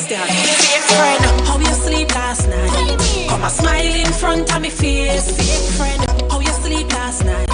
start. Fake friend, how you sleep last night? Come a smile in front of me face. Fake friend, how you sleep last night?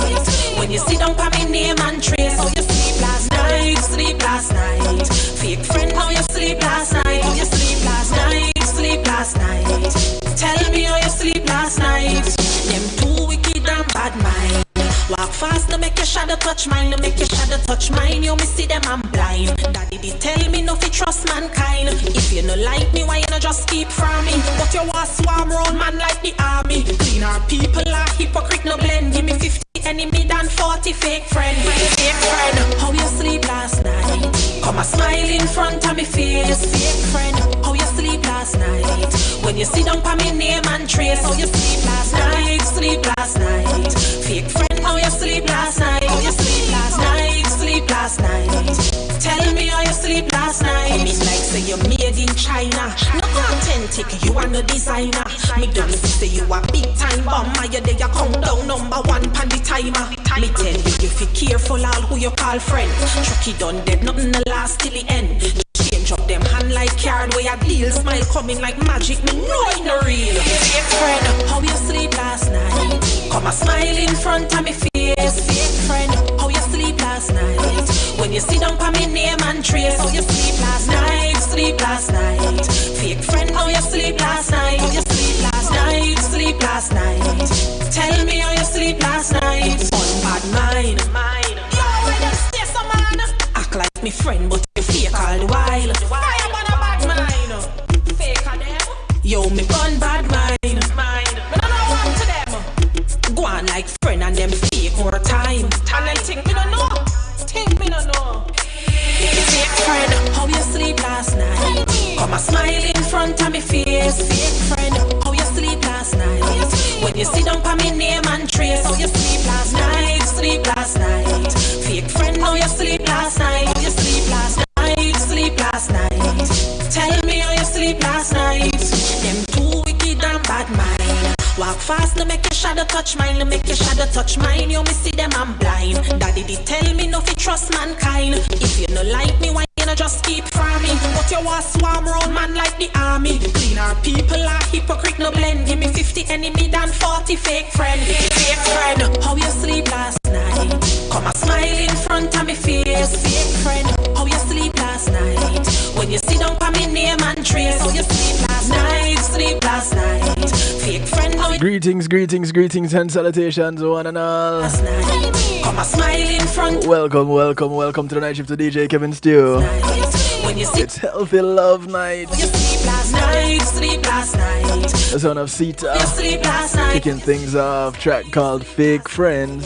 When you sit down for me name and trace. How you sleep last night? Sleep last night. Fake friend, how you sleep last night? How you sleep last night? Sleep last night. Tell me how you sleep last night. Them too wicked and bad mind. Walk fast, no make your shadow touch mine. No make your shadow touch mine. You me see them, I'm blind. Daddy did tell me no fi trust mankind. If you no like me, why you no just keep from me? But you want swarm round man like the army. Clean our people are hypocrite, no blend. Give me 50 enemy than 40 fake friend. Fake friend, how you sleep last night? Come a smile in front of me face. Fake friend, how you sleep last night? When you sit down for me name and trace. How you sleep last night? Sleep last night. Fake friend, how you sleep last night? How you sleep last night? Sleep last night. Tell me how you sleep last night. Come in like say you made in China. No authentic, you are no designer. Me don't say you a big time bomber. You there you countdown number one pan the timer. Me tell you if you careful all who you call friend. Chucky done dead, nothing the last till the end. Change up them hand like card where your deal smile coming like magic. Me know it no real. Fake friend, how you sleep last night? Come a smile in front of me face. Fake friend, how you sleep last night? When you sit down for me name and trace. How you sleep last night? Sleep last night. Fake friend, how you sleep last night? How you sleep last night? Sleep last night. Tell me how you sleep last night. On bad mind. Yo, I just stay some man. Act like me friend, but you fake all the while. Why am on a bad mind? Fake on them. Yo, me bun bad mind. Me don't know what to them. Go on like friend and them fake more time. And then think me don't know. Think me don't know. Fake friend, how you sleep last night? Come a smile in front of me face. Fake friend, how you sleep last night? When you sit down for me name and trace. How you sleep last night? Sleep last night. Fake friend, how you sleep last night? How you sleep last night? Sleep last night. Tell me how you sleep last night. Them too wicked and bad mind. Walk fast, no make your shadow touch mine. No make your shadow touch mine. You me see them, I'm blind. Daddy did tell me no fi trust mankind. If you no like me, why you no just keep from me? But you want swarm round man like the army. Clean our people are hypocrite, no blend. Give me 50 enemy than 40 fake friend. Fake friend, how you sleep last night? Come a smile in front of me face. Fake friend, how you sleep last night? When you sit down for me name and trace. How you sleep last night? Sleep last night. Fake friend, how you Greetings and salutations one and all. Come a smile in front. Welcome to the night shift to DJ Kevin Stew. It's Healthy Love Night. You sleep last night, sleep last night. The son of Sita. You sleep last night. Kicking things off, track called Fake Friends.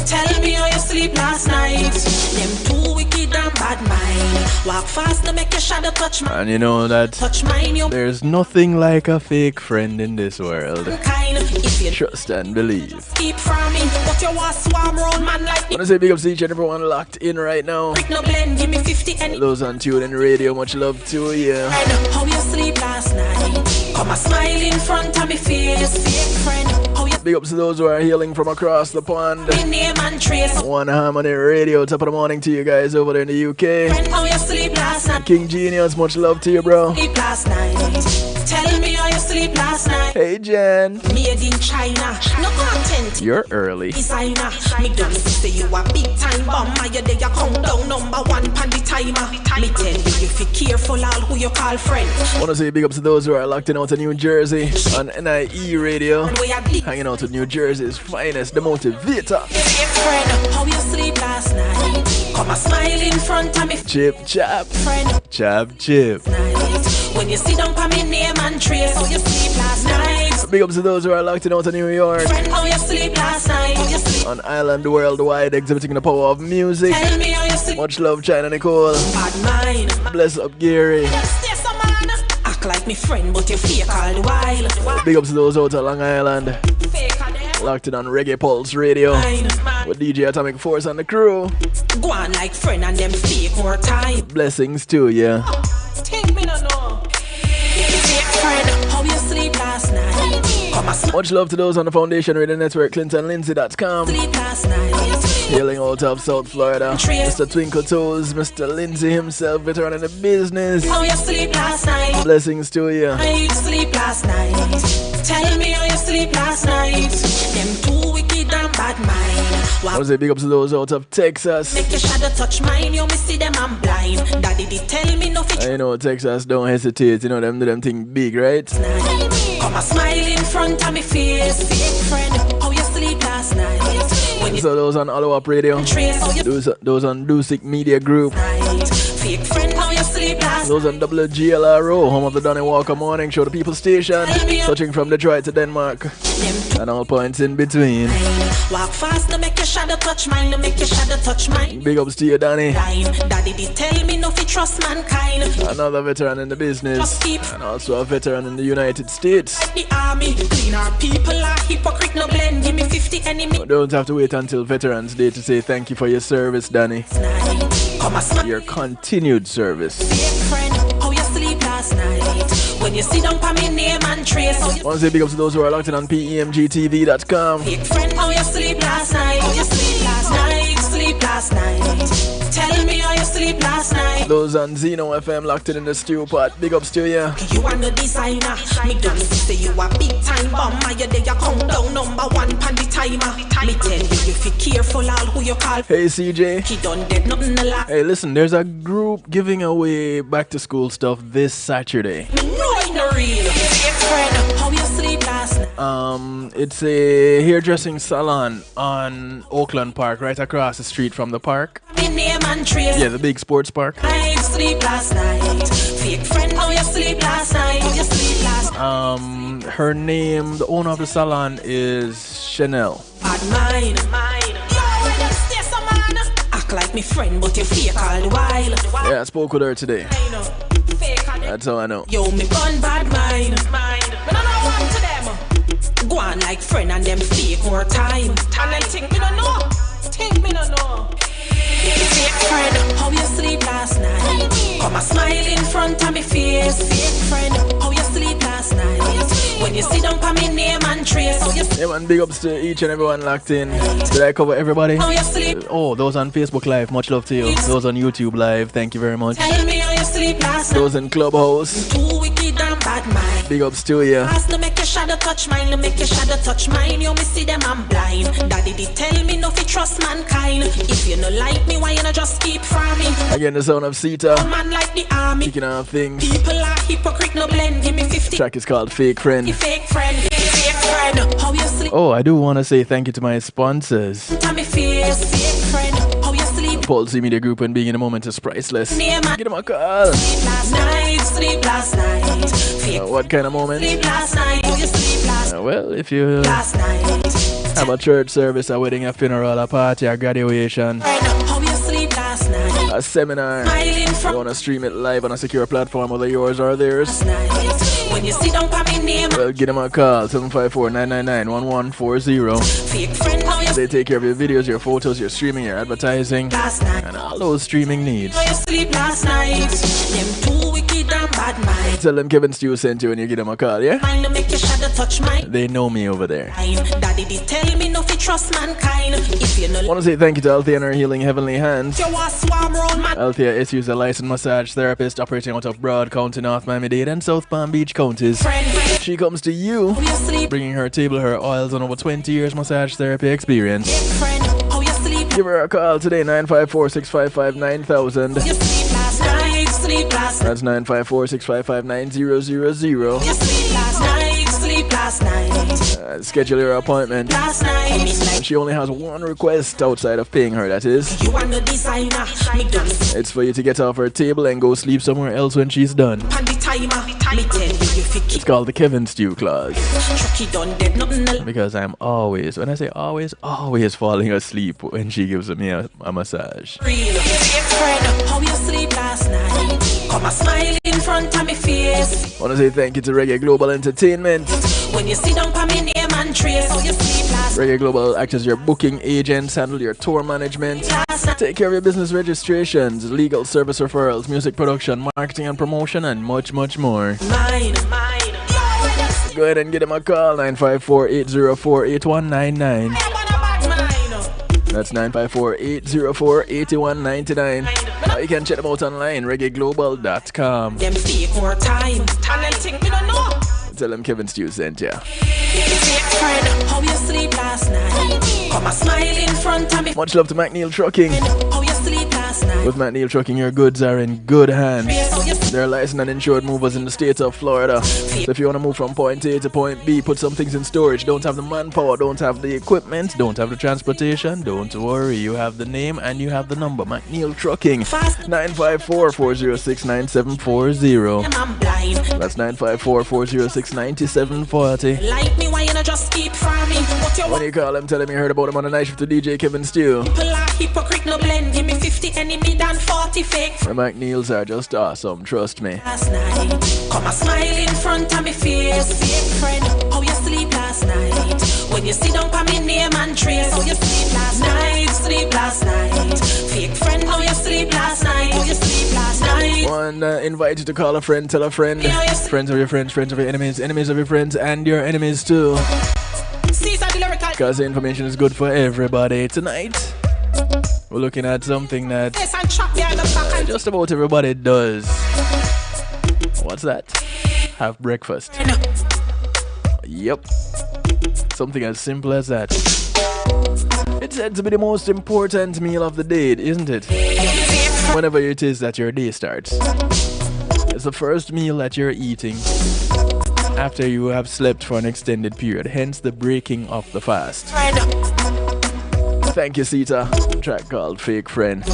Tell me how you sleep last night. Them too wicked and bad mind. Walk fast, no make your shadow touch mine. And you know that touch mine, there's nothing like a fake friend in this world. If you trust and believe. Keep from me, but you want swarm round man like I wanna say big up to each and everyone locked in right now. No blend, give me 50 and those on tune in radio, much love to you. How you sleep last night? Come a smile in front of me face. Fake friend, how you big up to those who are healing from across the pond. One Harmony Radio, top of the morning to you guys over there in the UK. Friend, how you sleep last night? King Genius, much love to you, bro. Sleep last night. Tell me how you sleep last night. Hey Jen. Made in China. No content. You're early. Designer. Me don't say you a big time bomber. You there you countdown number one pan the timer. Me tell you if you careful all who you call friend. Wanna say big up to those who are locked in out of New Jersey on NIE Radio. Hanging out with New Jersey's finest, the motivator. Friend, how you sleep last night? Come a smile in front of me. Chip chap. Friend. Chap chip. When you sit down for me name and trace. How you sleep last night? Big up to those who are locked in out of New York. Friend, how you sleep last night? How you sleep? On Island Worldwide, exhibiting the power of music. Tell me how you sleep. Much love, China Nicole. Bad mind. Bless up, Gary. Act like me friend, but you fake all the while. Big up to those out of Long Island. Locked in on Reggae Pulse Radio with DJ Atomic Force and the crew. Go on like friend and them fake more time. Blessings to ya. Think me no know. Fake friend, how you sleep last night? Come Much love to those on the Foundation Radio Network, ClintonLindsay.com. Hailing out of South Florida, Mr. Twinkle Toes, Mr. Lindsay himself, veteran in the business. How you sleep last night? Blessings to you. How you sleep last night? Tell me how you sleep last night. Them too wicked and bad mind. I want to say big up to those out of Texas. Make your shadow touch mine, you me see them I'm blind. Daddy did tell me no fit. I know Texas don't hesitate, you know them do them thing big, right? Come a smile in front of me face. Fake friend, how you sleep last night? So those on Follow Up Radio, those on Dusic Media Group, fake friend, how you sleep last those on WGLRO, home of the Donny Walker Morning Show, the People Station, touching from Detroit to Denmark, and all points in between. Walk fast to make your shadow touch mine, to make your shadow touch mine. Big ups to you, Danny. Daddy did tell me no fit trust mankind. Another veteran in the business, and also a veteran in the United States. The army, clean our people are hypocrite, no blend. Give me 50 enemy. Don't have to wait until Veterans Day to say thank you for your service, Danny. Your continued service. Friend, how you sleep last night? When you sit down for me name and trace. I want to say big ups to those who are locked in on PEMGTV.com. Fake friend, how you sleep last night? How you sleep last night? Sleep last night. Tell me how you sleep last night. Those on Zeno FM locked in the stew pot. Big ups to you. You are the designer. Me don't say you a big time bomber. You there you countdown number one pan the timer. Me tell you if you careful all who you call. Hey CJ. He done dead nothing alive. Hey listen, there's a group giving away back to school stuff this Saturday. Me know it's not real. Friend, how you sleep last night? It's a hairdressing salon on Oakland Park, right across the street from the park. Me name and trace. Yeah, the big sports park. I sleep last night. Fake friend, how you sleep last night? How you sleep last night? Her name, the owner of the salon is Chanel. Bad mind. Yo, where them stay some man? Act like me friend, but you fake all the while. Yeah, I spoke with her today. I know. Fake on it. That's how I know. Yo, me bun bad mind. Me don't know what to them. Go on like friend and them fake more time. And them think me don't know. Think me don't know. Fake friend, how you sleep last night? Come a smile in front of me face. Fake friend, how you sleep last night? When you sit down for me name and trace. How you sleep? Yeah man, big ups to each and everyone locked in. Did I cover everybody? How you sleep? Oh, those on Facebook Live, much love to you. Those on YouTube Live, thank you very much. Tell me how you sleep last night. Those in Clubhouse, Too wicked and bad mind. big ups to you. Fast to make your shadow touch mine, to make your shadow touch mine. You me see them I'm blind. Daddy did tell me no fit trust mankind. If you no like me, why you no just keep from me? Again, the sound of Sita, Man like the army. speaking of things. People are hypocrite, no blend. Give me 50. Track is called Fake Friend. Fake friend, fake friend. How you sleep? Oh, I do want to say thank you to my sponsors. Tell me face, fake friend. How you sleep? Pulse Media Group and being in the moment is priceless. Name and Give them a call. sleep last night. Sleep last night. Fake What kind of moment? sleep last night. How you sleep last Well, if you last night? have a church service, a wedding, a funeral, a party, a graduation, Friend, how you sleep last night? a seminar, Smiling you from want to stream it live on a secure platform, whether yours or theirs, night. When you sit down for me name. well, give them a call, 754-999-1140. Fake friend, how you They take care of your videos, your photos, your streaming, your advertising, last night? and all those streaming needs. How you sleep last night? Them too wicked and bad mind. Tell them Kevin Stew sent you when you give them a call, yeah? Mind to make your shadow touch mine. They know me over there. Daddy did tell me no fit trust mankind. If you no I want to say thank you to Althea and her Healing Heavenly Hands. you want swarm round man. Althea is a licensed massage therapist operating out of Broad County, North Miami-Dade, and South Palm Beach counties. Friend, She comes to you, how you sleep? bringing her table, her oils, and over 20 years massage therapy experience. Friend, how you sleep? Give her a call today, 954-655-9000. You sleep last night. Sleep last night. That's 954-655-9000. You sleep last night. Sleep last night. Schedule your appointment. Last night. And she only has one request outside of paying her, that is. You are the designer. Me done It's for you to get off her table and go sleep somewhere else when she's done. pan the timer. Me tell you if you It's keep called the Kevin Stew Clause. Chucky done dead. Nothing else. Because I'm always, when I say always falling asleep when she gives me a massage. Real. Friend, how you sleep last night? Come a smile in front of me face. I want to say thank you to Reggae Global Entertainment. When you sit down for me name and trace. How you sleep last Reggae Global acts as your booking agents, handle your tour management, night? take care of your business registrations, legal service referrals, music production, marketing and promotion, and much, much more. Mine. Yo, where them Go ahead and get him a call, 954-804-8199. That's 954-804-8199. You can check them out online, reggaeglobal.com. Them fake more time. Talent thing we don't know. Tell them Kevin Stew sent ya. Friend, how you sleep last night? Come a smile in front of me. Much love to McNeil Trucking. How you sleep last night? With McNeil Trucking, your goods are in good hands. They're licensed and insured movers in the state of Florida. So if you want to move from point A to point B, put some things in storage, don't have the manpower, don't have the equipment, don't have the transportation, don't worry. You have the name and you have the number. McNeil Trucking, 954-406-9740. That's 954-406-9740. Like me, why you not just keep from me? When you call them, tell them you heard about him on the night shift to DJ Kevin Stew. People are hypocrite, no blend. Give me 50 enemy than 40 fake. The McNeils are just awesome, trust me. Last night, come a smile in front of me face. Fake friend, how you sleep last night? When you sit down for me name and trace. How you sleep last night? Sleep last night. Fake friend, how you sleep last night? How you sleep last night? One invite you to call a friend, tell a friend. Friends of your friends, friends of your enemies, enemies of your friends, and your enemies too. Because the information is good for everybody. Tonight, we're looking at something that just about everybody does. What's that? Have breakfast. Yep. Something as simple as that. It's said to be the most important meal of the day, isn't it? Whenever it is that your day starts. It's the first meal that you're eating after you have slept for an extended period, hence the breaking of the fast. Thank you, Sita. Track called Fake Friend.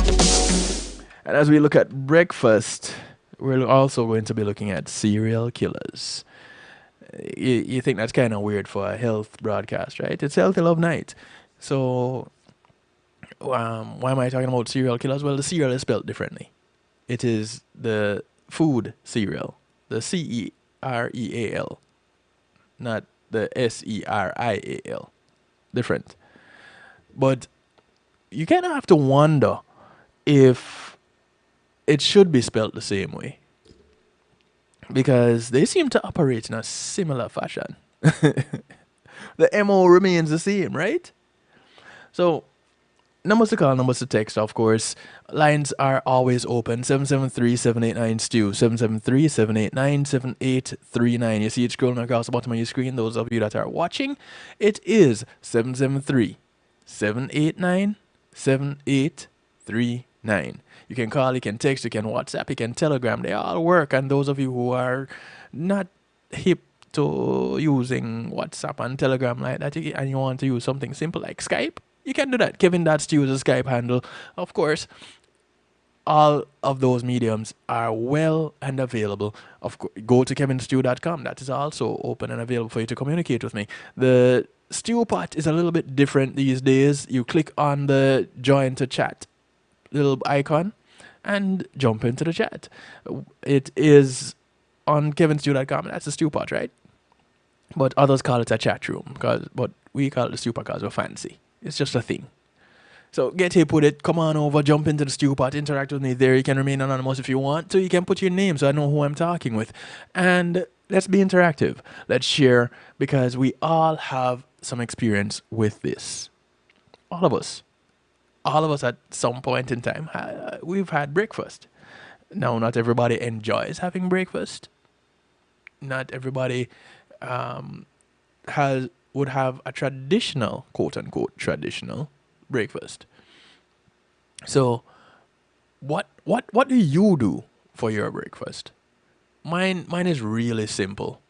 And as we look at breakfast, we're also going to be looking at serial killers. You think that's kind of weird for a health broadcast, right? It's Healthy Love Night. So, why am I talking about serial killers? Well, the cereal is spelled differently. It is the food cereal, the cereal, not the serial. Different. But you kind of have to wonder if it should be spelled the same way, because they seem to operate in a similar fashion. The MO remains the same, right? So, numbers to call, numbers to text, of course. Lines are always open. 773-789-STEW. 773-789-7839. You see it scrolling across the bottom of your screen. Those of you that are watching, it is 773-789-7839. You can call, you can text, you can WhatsApp, you can Telegram. They all work. And those of you who are not hip to using WhatsApp and Telegram like that, and you want to use something simple like Skype, you can do that. Kevin.Stew is a Skype handle. Of course, all of those mediums are well and available. Of course, go to kevinstew.com. That is also open and available for you to communicate with me. The Stew Pot is a little bit different these days. You click on the join to chat little icon and jump into the chat. It is on kevinstew.com. That's the Stew Pot, right? But others call it a chat room, but we call it the Stew Pot because we're fancy. It's just a thing. So get hip with it. Come on over, jump into the Stew Pot, interact with me there. You can remain anonymous if you want to. You can put your name so I know who I'm talking with. And let's be interactive. Let's share, because we all have some experience with this. All of us. All of us at some point in time, we've had breakfast. Now, not everybody enjoys having breakfast. Not everybody would have a traditional, quote unquote, traditional breakfast. So, what do you do for your breakfast? Mine is really simple.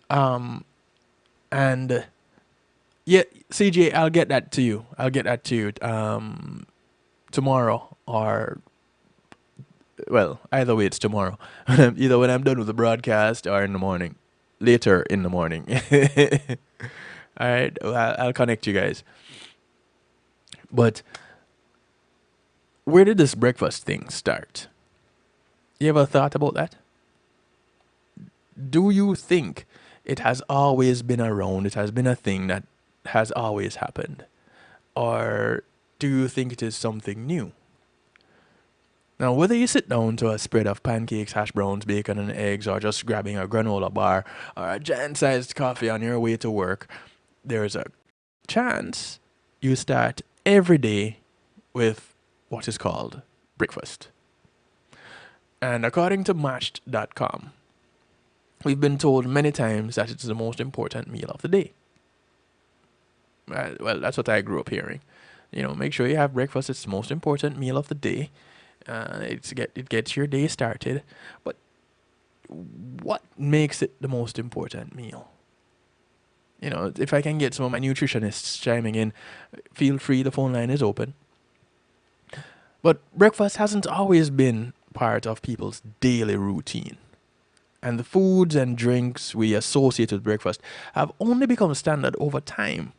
And yeah, CJ, I'll get that to you. Tomorrow, or well, either way, it's tomorrow. Either when I'm done with the broadcast or in the morning. Later in the morning. All right, I'll connect you guys. But where did this breakfast thing start? You ever thought about that? Do you think it has always been around? It has been a thing that has always happened? Or do you think it is something new? Now, whether you sit down to a spread of pancakes, hash browns, bacon, and eggs, or just grabbing a granola bar or a giant-sized coffee on your way to work, there's a chance you start every day with what is called breakfast. And according to Matched.com, we've been told many times that it's the most important meal of the day. Well, that's what I grew up hearing. Make sure you have breakfast. It's the most important meal of the day. It gets your day started. But what makes it the most important meal? If I can get some of my nutritionists chiming in, feel free. The phone line is open. But breakfast hasn't always been part of people's daily routine. And the foods and drinks we associate with breakfast have only become standard over time,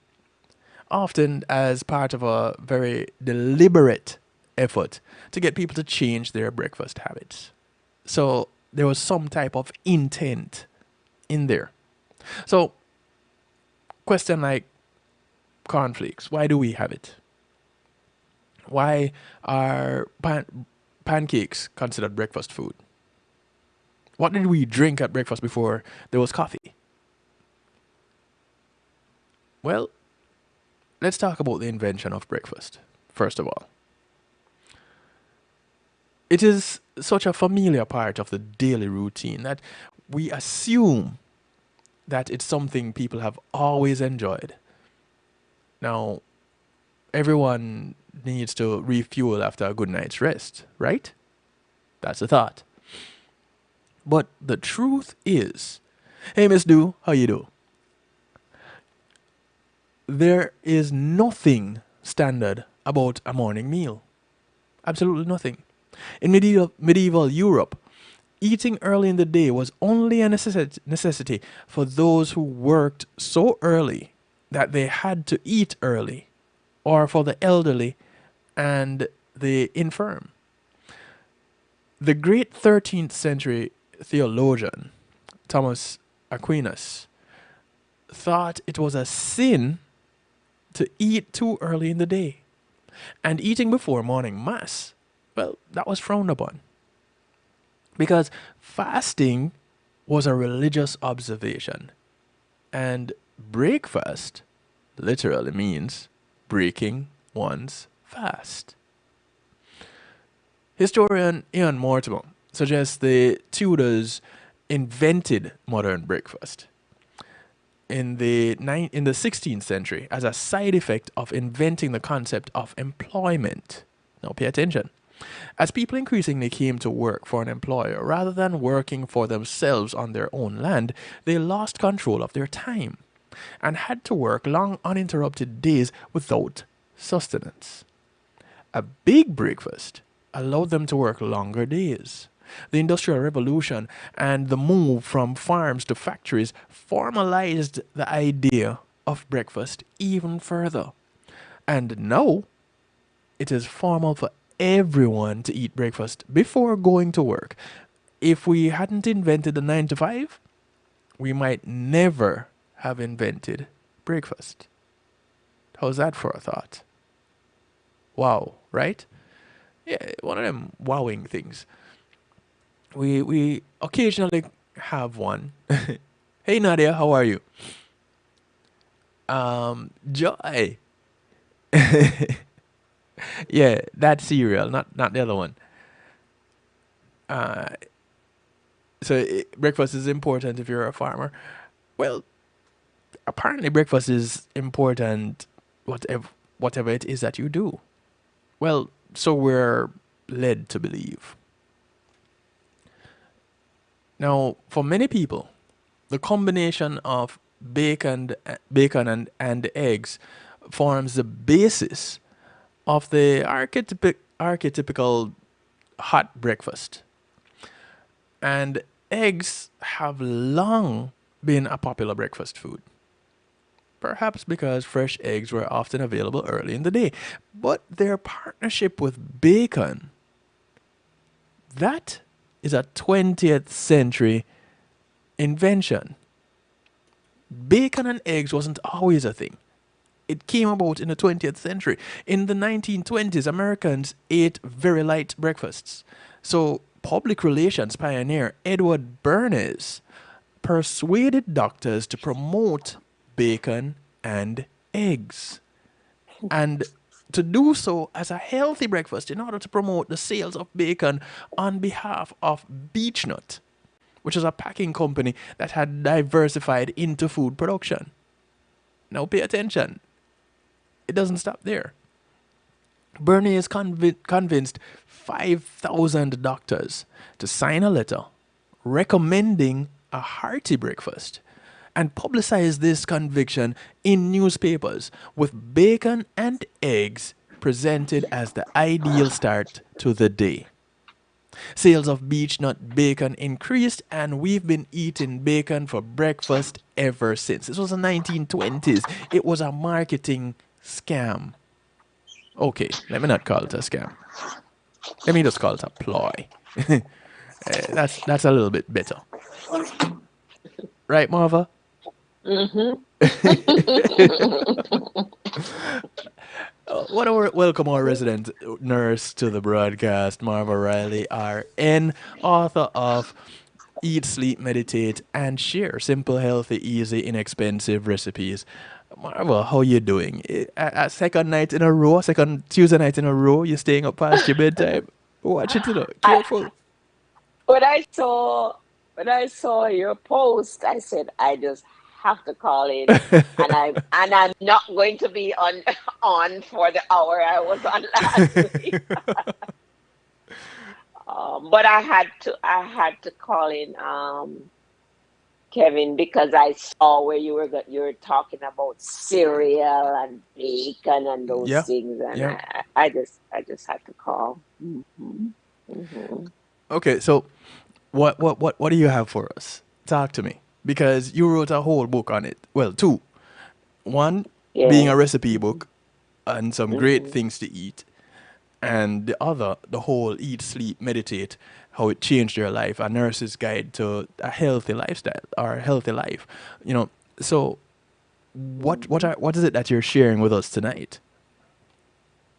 often as part of a very deliberate effort to get people to change their breakfast habits. So there was some type of intent in there. So, question like cornflakes, why do we have it? Why are pancakes considered breakfast food? What did we drink at breakfast before there was coffee? Well, let's talk about the invention of breakfast, first of all. It is such a familiar part of the daily routine that we assume that it's something people have always enjoyed. Now, everyone needs to refuel after a good night's rest, right? That's the thought. But the truth is, hey Miss Do, how you do? There is nothing standard about a morning meal. Absolutely nothing. In medieval Europe, eating early in the day was only a necessity for those who worked so early that they had to eat early, or for the elderly and the infirm. The great 13th century theologian Thomas Aquinas thought it was a sin to eat too early in the day, and eating before morning mass, well, that was frowned upon, because fasting was a religious observation, and breakfast literally means breaking one's fast. Historian Ian Mortimer suggests the Tudors invented modern breakfast in the 16th century as a side effect of inventing the concept of employment. Now pay attention. As people increasingly came to work for an employer rather than working for themselves on their own land, they lost control of their time and had to work long uninterrupted days without sustenance. A big breakfast allowed them to work longer days. The Industrial Revolution and the move from farms to factories formalized the idea of breakfast even further. And now, it is formal for everyone to eat breakfast before going to work. If we hadn't invented the 9 to 5, we might never have invented breakfast. How's that for a thought? Wow, right? Yeah, one of them wowing things. We occasionally have one. Hey Nadia, how are you? Joy. Yeah, that cereal, not the other one. Breakfast is important if you're a farmer. Well, apparently breakfast is important whatever it is that you do. Well, so we're led to believe. Now, for many people, the combination of bacon and eggs forms the basis of the archetypical hot breakfast. And eggs have long been a popular breakfast food. Perhaps because fresh eggs were often available early in the day. But their partnership with bacon, that is a 20th century invention. Bacon and eggs wasn't always a thing. It came about in the 20th century. In the 1920s, Americans ate very light breakfasts. So, public relations pioneer Edward Bernays persuaded doctors to promote bacon and eggs. And to do so as a healthy breakfast in order to promote the sales of bacon on behalf of Beechnut, which is a packing company that had diversified into food production. Now, pay attention, it doesn't stop there. Bernays convinced 5,000 doctors to sign a letter recommending a hearty breakfast and publicized this conviction in newspapers, with bacon and eggs presented as the ideal start to the day. Sales of beechnut bacon increased, and we've been eating bacon for breakfast ever since. This was the 1920s. It was a marketing scam. Okay, let me not call it a scam. Let me just call it a ploy. That's a little bit better. Right, Marva? Welcome our resident nurse to the broadcast, Marva Riley, RN, author of Eat, Sleep, Meditate, and Share Simple, Healthy, Easy, Inexpensive Recipes. Marva, how you doing? Second Tuesday night in a row, you're staying up past your bedtime. Watch it, I, careful. when I saw your post, I said I just have to call in, and I'm not going to be on on for the hour I was on last week. But I had to call in, Kevin, because I saw where you were talking about cereal and bacon and those Yeah, things, and yeah. I just had to call. Hmm. Okay, so what do you have for us? Talk to me. Because you wrote a whole book on it. Well, two. One being Yeah. a recipe book and some great Hmm. things to eat. And the other, the whole eat, sleep, meditate, how it changed your life, a nurse's guide to a healthy lifestyle or a healthy life. You know, so what is it that you're sharing with us tonight?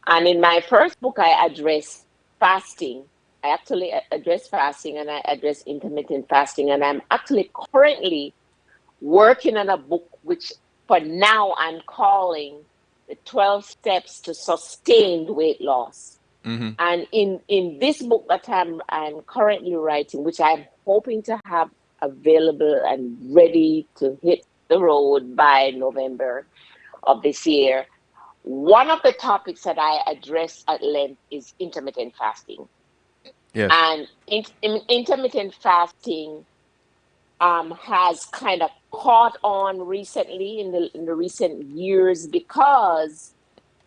And in my first book, I address fasting. I actually address fasting, and I address intermittent fasting. And I'm actually currently working on a book which, for now, I'm calling the 12 Steps to Sustained Weight Loss. Mm-hmm. And in this book that I'm currently writing, which I'm hoping to have available and ready to hit the road by November of this year, one of the topics that I address at length is intermittent fasting. Yes. And intermittent fasting has kind of caught on recently in the recent years because,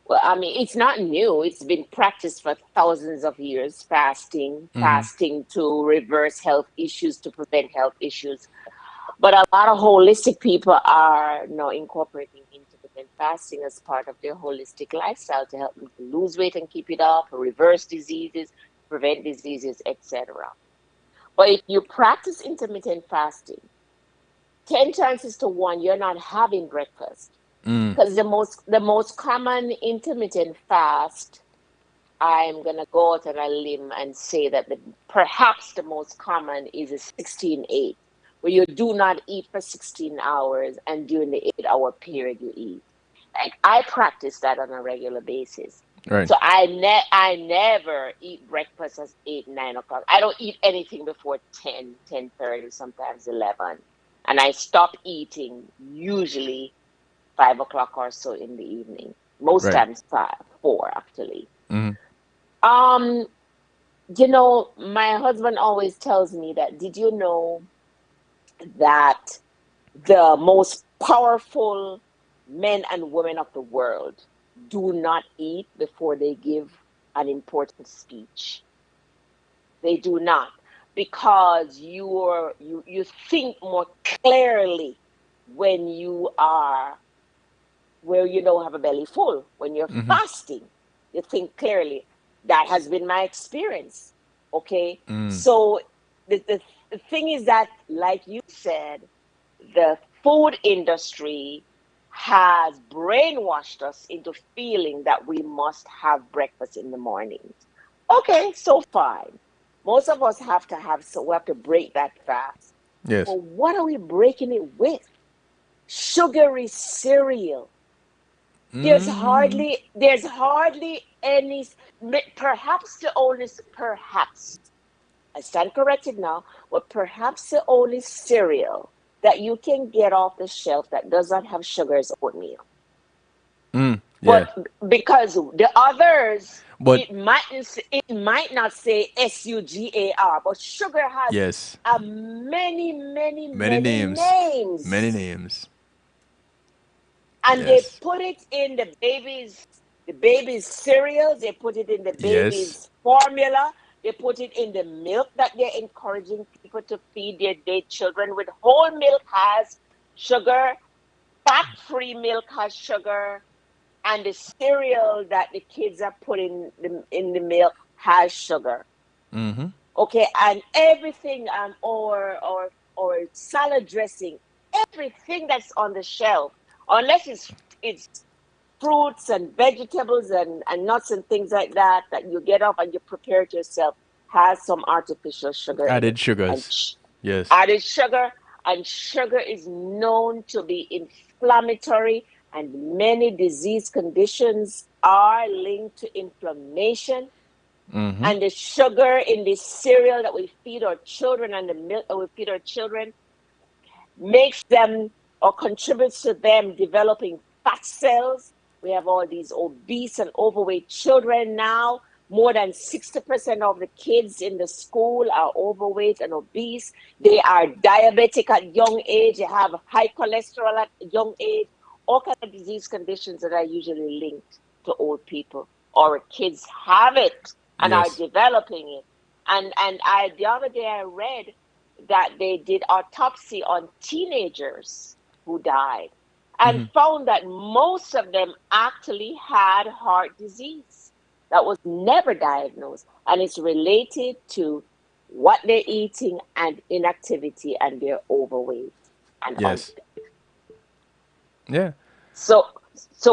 well, I mean, it's not new. It's been practiced for thousands of years, Mm-hmm. fasting to reverse health issues, to prevent health issues. But a lot of holistic people are now incorporating intermittent fasting as part of their holistic lifestyle to help them to lose weight and keep it off, reverse diseases, prevent diseases, etc. But if you practice intermittent fasting, 10 chances to 1 you're not having breakfast. Mm. Because the most common intermittent fast, I'm gonna go out on a limb and say that perhaps the most common is a 16/8, where you do not eat for 16 hours, and during the 8-hour period you eat. Like, I practice that on a regular basis. Right. So I never eat breakfast at 8, 9 o'clock. I don't eat anything before 10, 10:30, sometimes 11. And I stop eating usually 5 o'clock or so in the evening. Most Right. times 4 actually. Mm-hmm. Um, my husband always tells me that, did you know that the most powerful men and women of the world do not eat before they give an important speech? They do not, because you think more clearly when you are where you don't have a belly full. When you're Mm-hmm. fasting, you think clearly. That has been my experience. Okay. Mm. So the thing is that, like you said, the food industry has brainwashed us into feeling that we must have breakfast in the morning. Okay, so fine. Most of us have to have, so we have to break that fast. Yes. But what are we breaking it with? Sugary cereal. Mm. There's hardly any, perhaps the only, perhaps, I stand corrected now, but perhaps the only cereal that you can get off the shelf that does not have sugar is oatmeal. Mm. But Yeah. because the others, But it might not say sugar, but sugar has yes, many, many, many many names. Many names. names. And they Yes. put it in the baby's cereals, they put it in the Yes. baby's formula, they put it in the milk that they're encouraging people to feed their children with. Whole milk has sugar, fat-free milk has sugar, and the cereal that the kids are putting in the milk has sugar. Mm-hmm. Okay, and everything, or salad dressing, everything that's on the shelf, unless it's fruits and vegetables and nuts and things like that that you get up and you prepare it yourself, has some artificial sugar in it. Added And sugars. Yes. added sugar, and sugar is known to be inflammatory, and many disease conditions are linked to inflammation. Mm-hmm. And the sugar in the cereal that we feed our children and the milk that we feed our children makes them, or contributes to them developing fat cells. We have all these obese and overweight children now. More than 60% of the kids in the school are overweight and obese. They are diabetic at young age. They have high cholesterol at young age. All kinds of disease conditions that are usually linked to old people. Our kids have it and are Yes. developing it. And the other day I read that they did autopsy on teenagers who died and Mm-hmm. found that most of them actually had heart disease that was never diagnosed, and it's related to what they're eating and inactivity, and they're overweight and Yes. Yeah. so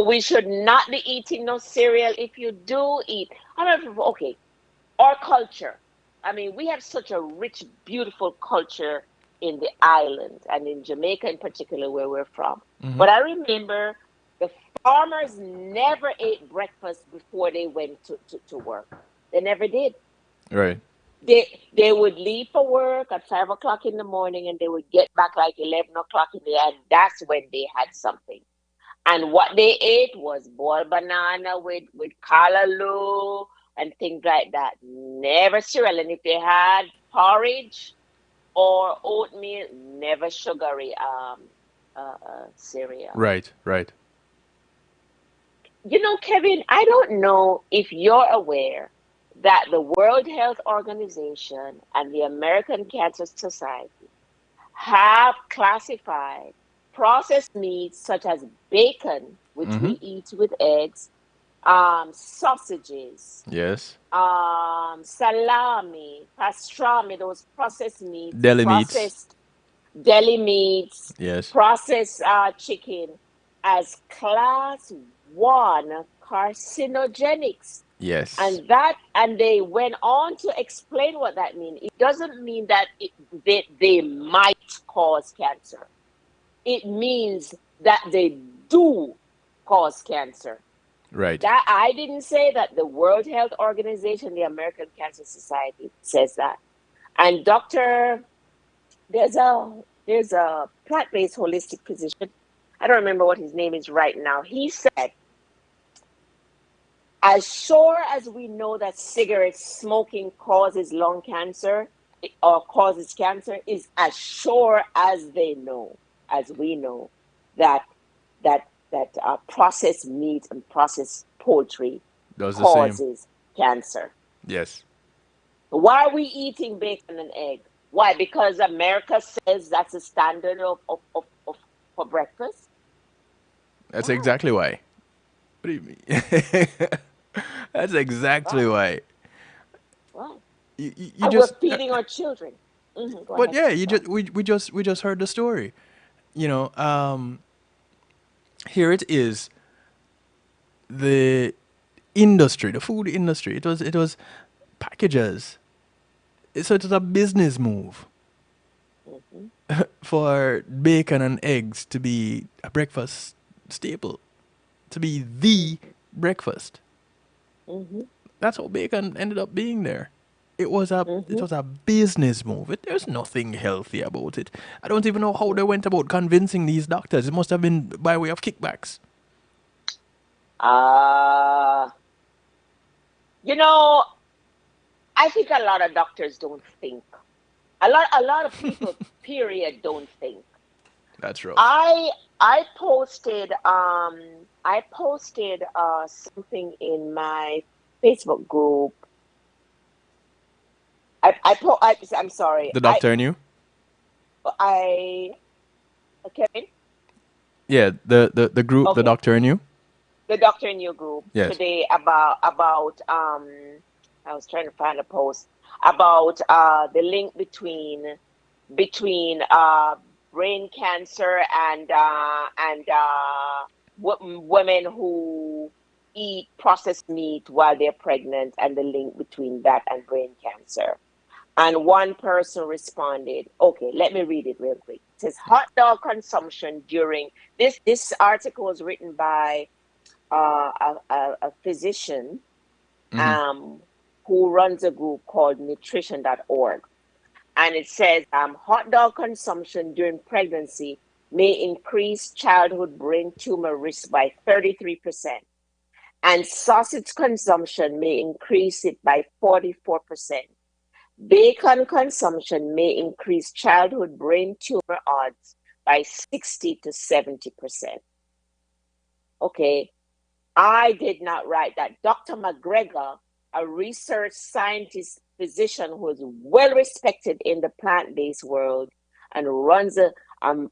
we should not be eating no cereal. If you do eat, I don't know, okay, our culture. I mean, we have such a rich, beautiful culture in the island and in Jamaica in particular, where we're from. Mm-hmm. But I remember the farmers never ate breakfast before they went to work. They never did. Right. They would leave for work at 5 o'clock in the morning, and they would get back like 11 o'clock in the, and that's when they had something. And what they ate was boiled banana with callaloo and things like that. Never cereal. And if they had porridge or oatmeal, never sugary cereal. Right. Right. You know, Kevin, I don't know if you're aware that the World Health Organization and the American Cancer Society have classified processed meats such as bacon, which Mm-hmm. we eat with eggs, sausages, Yes. salami, pastrami, those processed meats, Deli meats. processed deli meats, Yes. processed chicken, as class one carcinogenics. Yes. And they went on to explain what that means. It doesn't mean that they might cause cancer. It means that they do cause cancer. Right. That I didn't say that. The World Health Organization, the American Cancer Society says that. And there's a plant-based holistic physician. I don't remember what his name is right now. He said, as sure as we know that cigarette smoking causes lung cancer or causes cancer, is as sure as we know that processed meat and processed poultry Does the same. causes cancer. Yes. Why are we eating bacon and egg? Why? Because America says that's a standard of for breakfast. That's Why? exactly why. What do you mean? That's exactly Why? why. Why? You And we're just. feeding our children. Go But ahead. yeah, you Sorry. just we just heard the story. You know, here it is, the industry, the food industry. It was packages. So it was a business move Mm-hmm. for bacon and eggs to be a breakfast staple, to be the breakfast. Mm-hmm. That's how bacon ended up being there. It Mm-hmm. was a business move. There's nothing healthy about it. I don't even know how they went about convincing these doctors. It must have been by way of kickbacks. Uh, you know, I think a lot of doctors don't think. A lot of people, period, don't think. That's rough. I I posted something in my Facebook group. I'm sorry. The doctor and you? I Kevin. Yeah, the group, the Okay, doctor and you? the doctor in your group Yes. today about I was trying to find a post about the link between brain cancer and women who eat processed meat while they're pregnant, and the link between that and brain cancer. And one person responded, okay, let me read it real quick. It says hot dog consumption during this article was written by a physician Mm-hmm. um, who runs a group called nutrition.org. And it says hot dog consumption during pregnancy may increase childhood brain tumor risk by 33%, and sausage consumption may increase it by 44%. Bacon consumption may increase childhood brain tumor odds by 60 to 70%. Okay, I did not write that. Dr. McGregor, a research scientist physician who is well respected in the plant based world and runs an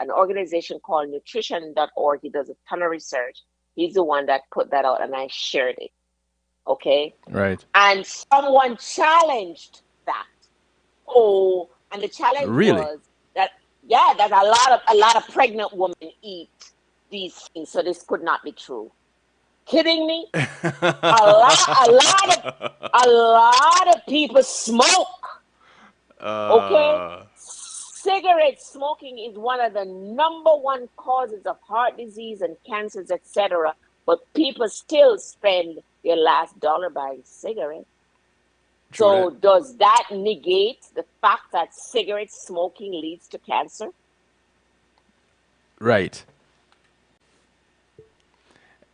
organization called nutrition.org. He does a ton of research. He's the one that put that out, and I shared it. Okay. Right. And someone challenged that. Oh, and the challenge Really? was that, yeah, that a lot of pregnant women eat these things, so this could not be true. Kidding me? A lot of people smoke. Okay, uh, cigarette smoking is one of the number one causes of heart disease and cancers, etc. But people still spend their last dollar buying cigarettes. true So that. does that negate the fact that cigarette smoking leads to cancer? Right.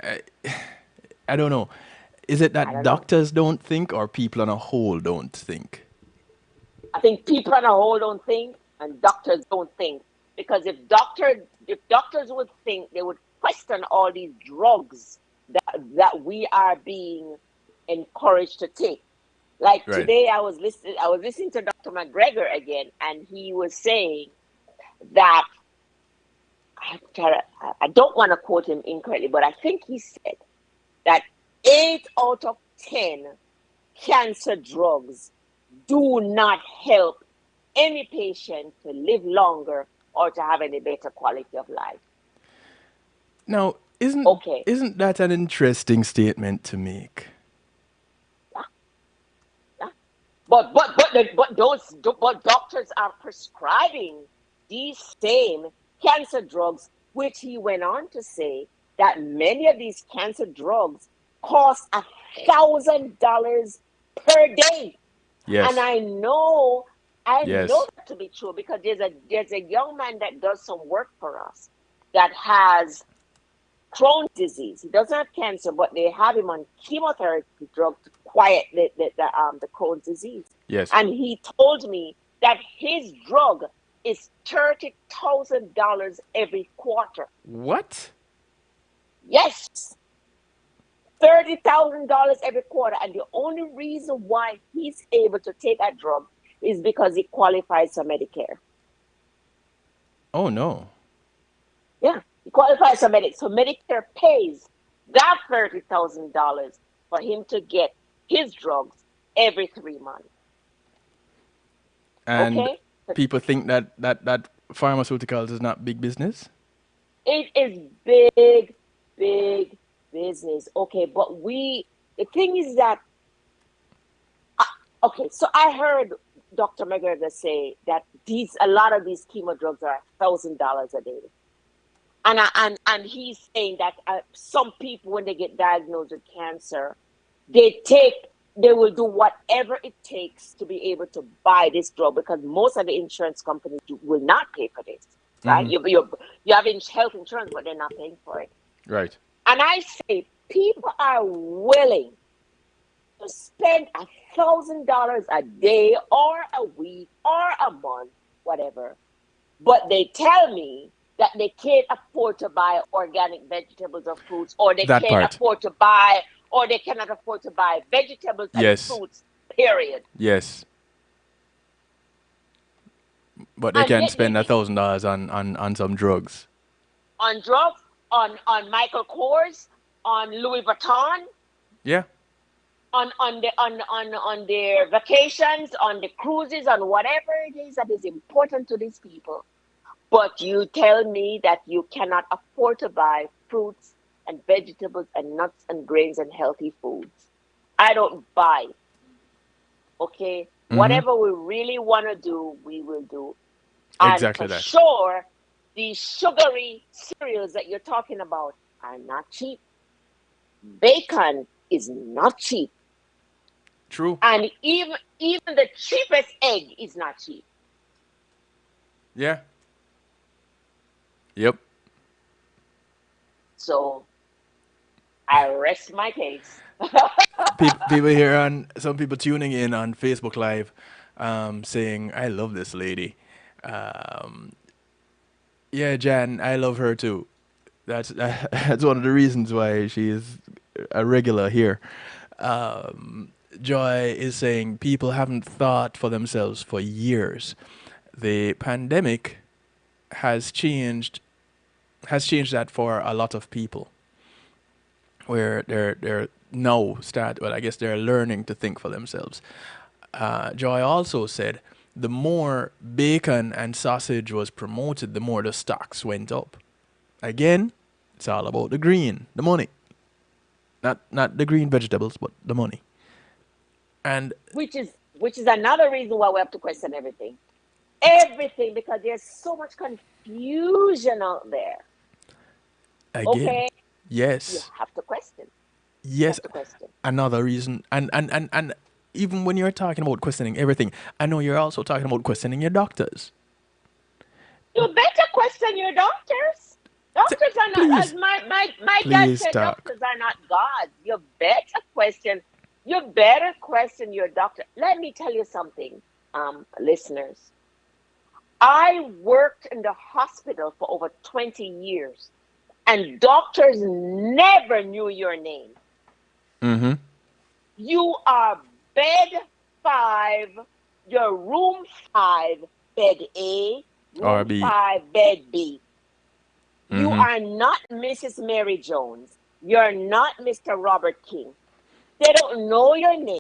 I, I don't know. Is it I that don't know. doctors don't think or people on a whole don't think? I think people on a whole don't think, and doctors don't think. Because if doctors would think, they would question all these drugs that we are being encouraged to take. Like Right. today, I was listening to Dr. McGregor again, and he was saying that I don't want to quote him incorrectly, but I think he said that 8 out of 10 cancer drugs do not help any patient to live longer or to have any better quality of life. Now, isn't Okay. isn't that an interesting statement to make? Yeah, yeah. But doctors are prescribing these same cancer drugs, which he went on to say that many of these cancer drugs cost $1,000 per day. And Yes. I know Yes. that to be true because there's a young man that does some work for us that has Crohn's disease. He doesn't have cancer, but they have him on chemotherapy drug to quiet the Crohn's disease. Yes. And he told me that his drug is $30,000 every quarter. What? Yes, $30,000 every quarter. And the only reason why he's able to take that drug is because he qualifies for Medicare. Oh no. Yeah, he qualifies for Medicare. So Medicare pays that $30,000 for him to get his drugs every 3 months. And Okay? people think that pharmaceuticals is not big business? It is big, big business. Okay, but the thing is that, okay, so I heard Dr. McGregor say that a lot of these chemo drugs are $1,000 a day. And he's saying that some people, when they get diagnosed with cancer, they will do whatever it takes to be able to buy this drug, because most of the insurance companies will not pay for this, right? You have health insurance, but they're not paying for it. Right. And I say people are willing to spend $1,000 a day or a week or a month, whatever, but they tell me that they can't afford to buy organic vegetables or fruits, or they That can't part. afford to buy, or they cannot afford to buy vegetables and Yes. fruits, period. Yes. But they And can yet spend $1,000 on some drugs. on drugs, on Michael Kors, on Louis Vuitton, Yeah. on their vacations, on the cruises, on whatever it is that is important to these people. But you tell me that you cannot afford to buy fruits and vegetables and nuts and grains and healthy foods. I don't buy it. Okay? Whatever we really want to do, we will do. And Exactly for that. sure, these sugary cereals that you're talking about are not cheap. Bacon is not cheap. True. And even the cheapest egg is not cheap. Yeah. Yep. So I rest my case. People here some people tuning in on Facebook Live, saying, "I love this lady." Um, yeah, Jan, I love her too. That's that's one of the reasons why she is a regular here. Joy is saying people haven't thought for themselves for years. The pandemic has changed that for a lot of people, where they're now start well, I guess they're learning to think for themselves. Joy also said the more bacon and sausage was promoted, the more the stocks went up. Again, it's all about the green, the money. Not the green vegetables, but the money. And which is another reason why we have to question everything. Everything, because there's so much confusion out there. again, Okay? You yes, have to question. yes, Have to question. another reason, and even when you're talking about questioning everything, I know you're also talking about questioning your doctors. You better question your doctors. Doctors are not, as Please, my dad please said, talk. doctors are not gods. You better question your doctor. Let me tell you something, listeners. I worked in the hospital for over 20 years, and doctors never knew your name. Mm-hmm. You are bed 5, your room 5, bed A, Or room be 5, bed B. You mm-hmm. are not Mrs. Mary Jones. You're not Mr. Robert King. They don't know your name.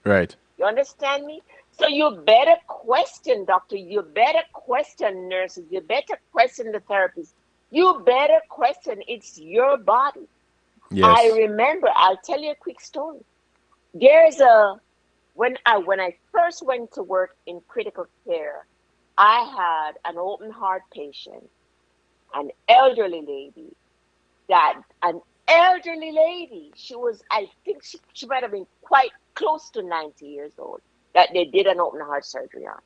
Right. You understand me? So you better question doctor. You better question nurses. You better question the therapist. You better question. It's your body. I Yes. remember. I'll tell you a quick story. When I first went to work in critical care, I had an open heart patient, an elderly lady. An elderly lady. She was, I think she might have been quite close to 90 years old, that they did an open heart surgery on.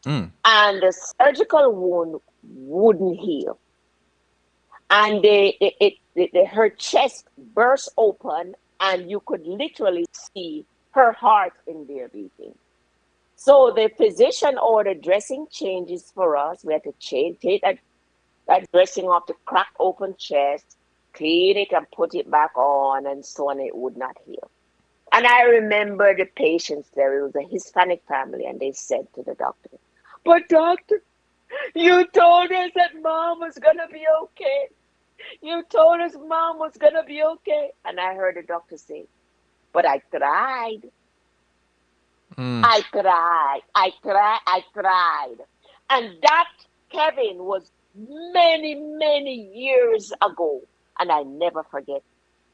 Mm. And the surgical wound wouldn't heal. And her chest burst open, and you could literally see her heart in there beating. So the physician ordered dressing changes for us. We had to take that dressing off the cracked open chest, clean it and put it back on, and so on. It would not heal. And I remember the patients there. It was a Hispanic family, and they said to the doctor, "But doctor, you told us that mom was gonna be okay. You told us mom was gonna be okay." And I heard the doctor say, "But I tried. Mm. I tried. I tried. I tried." And that, Kevin, was many, many years ago. And I never forget.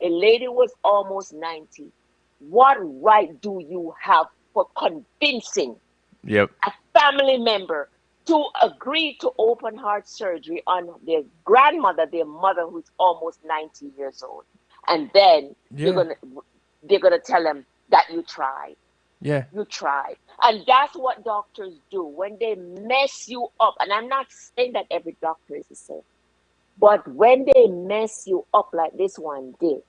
A lady was almost 90. What right do you have for convincing Yep. a family member to agree to open heart surgery on their grandmother, their mother who's almost 90 years old? And then you're Yeah. gonna they're gonna tell them that you tried. Yeah. You tried. And that's what doctors do when they mess you up. And I'm not saying that every doctor is the same. But when they mess you up like this one did,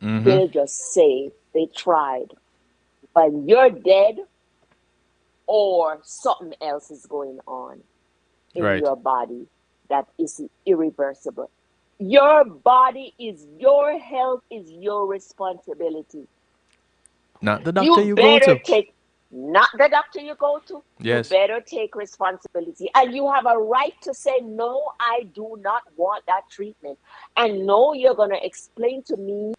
Mm-hmm. they'll just say they tried. But you're dead or something else is going on in Right. your body that is irreversible. Your body is your health is your responsibility. Not the doctor You you go better to. take, not the doctor you go to, you Yes. better take responsibility. And you have a right to say, no, I do not want that treatment. And no, you're going to explain to me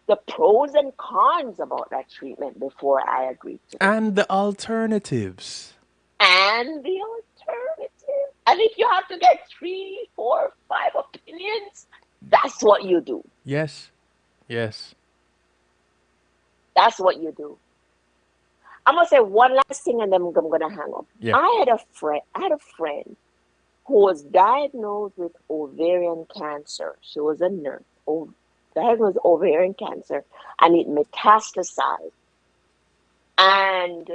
the pros and cons about that treatment before I agree to it. And the alternatives. And the alternative. And if you have to get 3, 4, 5 opinions, that's what you do. Yes. Yes. That's what you do. I'm gonna say one last thing and then I'm gonna hang up. Yeah. I had a friend who was diagnosed with ovarian cancer. She was a nurse, diagnosed with ovarian cancer, and it metastasized. And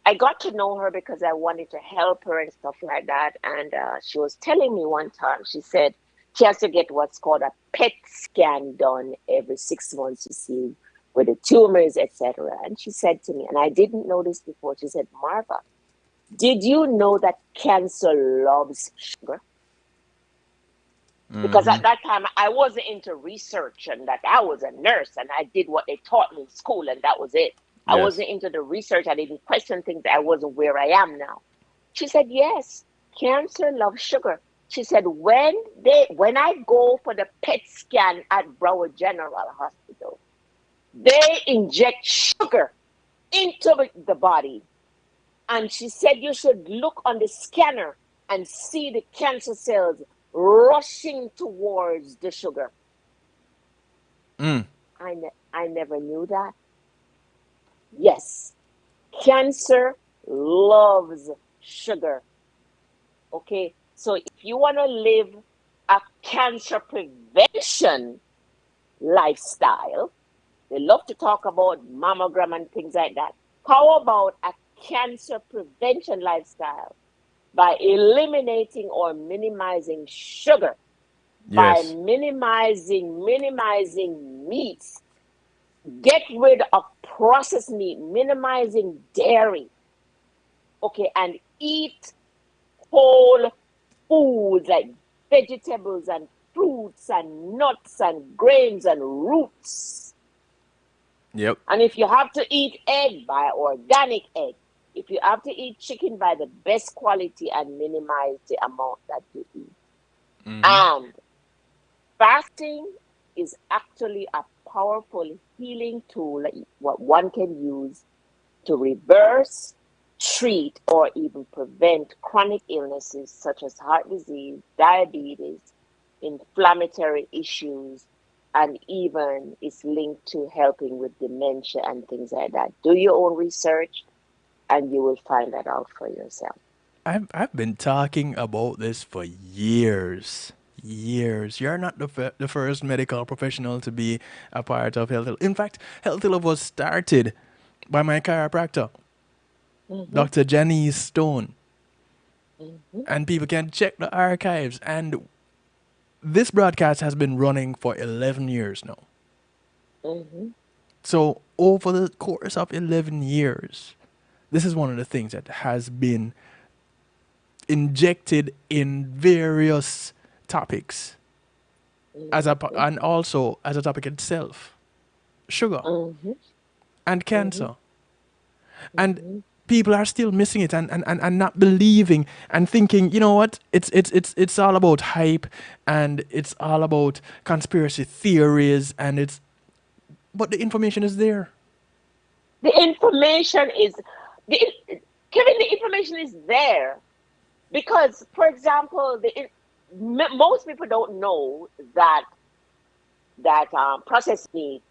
I got to know her because I wanted to help her and stuff like that. And she was telling me one time, she said she has to get what's called a PET scan done every 6 months to see where the tumor is, etc. And she said to me, and I didn't know this before, she said, Marva, did you know that cancer loves sugar? Because Mm-hmm. at that time I wasn't into research and that I was a nurse and I did what they taught me in school and that was it. I Yes. wasn't into the research. I didn't question things. I wasn't where I am now. She said, yes, cancer loves sugar. She said, when I go for the PET scan at Broward General Hospital, they inject sugar into the body. And she said you should look on the scanner and see the cancer cells rushing towards the sugar. Mm. I never knew that. Yes, cancer loves sugar. Okay, so if you want to live a cancer prevention lifestyle, they love to talk about mammogram and things like that. How about a cancer prevention lifestyle by eliminating or minimizing sugar, by Yes. minimizing meats, get rid of processed meat, minimizing dairy, okay, and eat whole foods like vegetables and fruits and nuts and grains and roots. Yep. And if you have to eat egg, buy organic egg. If you have to eat chicken, buy the best quality and minimize the amount that you eat. Mm-hmm. And fasting is actually a powerful healing tool what one can use to reverse, treat, or even prevent chronic illnesses such as heart disease, diabetes, inflammatory issues, and even is linked to helping with dementia and things like that. Do your own research and you will find that out for yourself. I've been talking about this for years. Years. You're not the first medical professional to be a part of Healthy Love. In fact, Healthy Love was started by my chiropractor, Mm-hmm, Dr. Janice Stone. mm-hmm, And people can check the archives. And this broadcast has been running for 11 years now. mm-hmm, So, over the course of 11 years, this is one of the things that has been injected in various topics mm-hmm, and also as a topic itself, sugar mm-hmm, and mm-hmm, cancer. And people are still missing it and not believing and thinking, you know what, it's all about hype and it's all about conspiracy theories and it's but the information is there. The information is, the, Kevin, the information is there. Because, for example, most people don't know that processed meat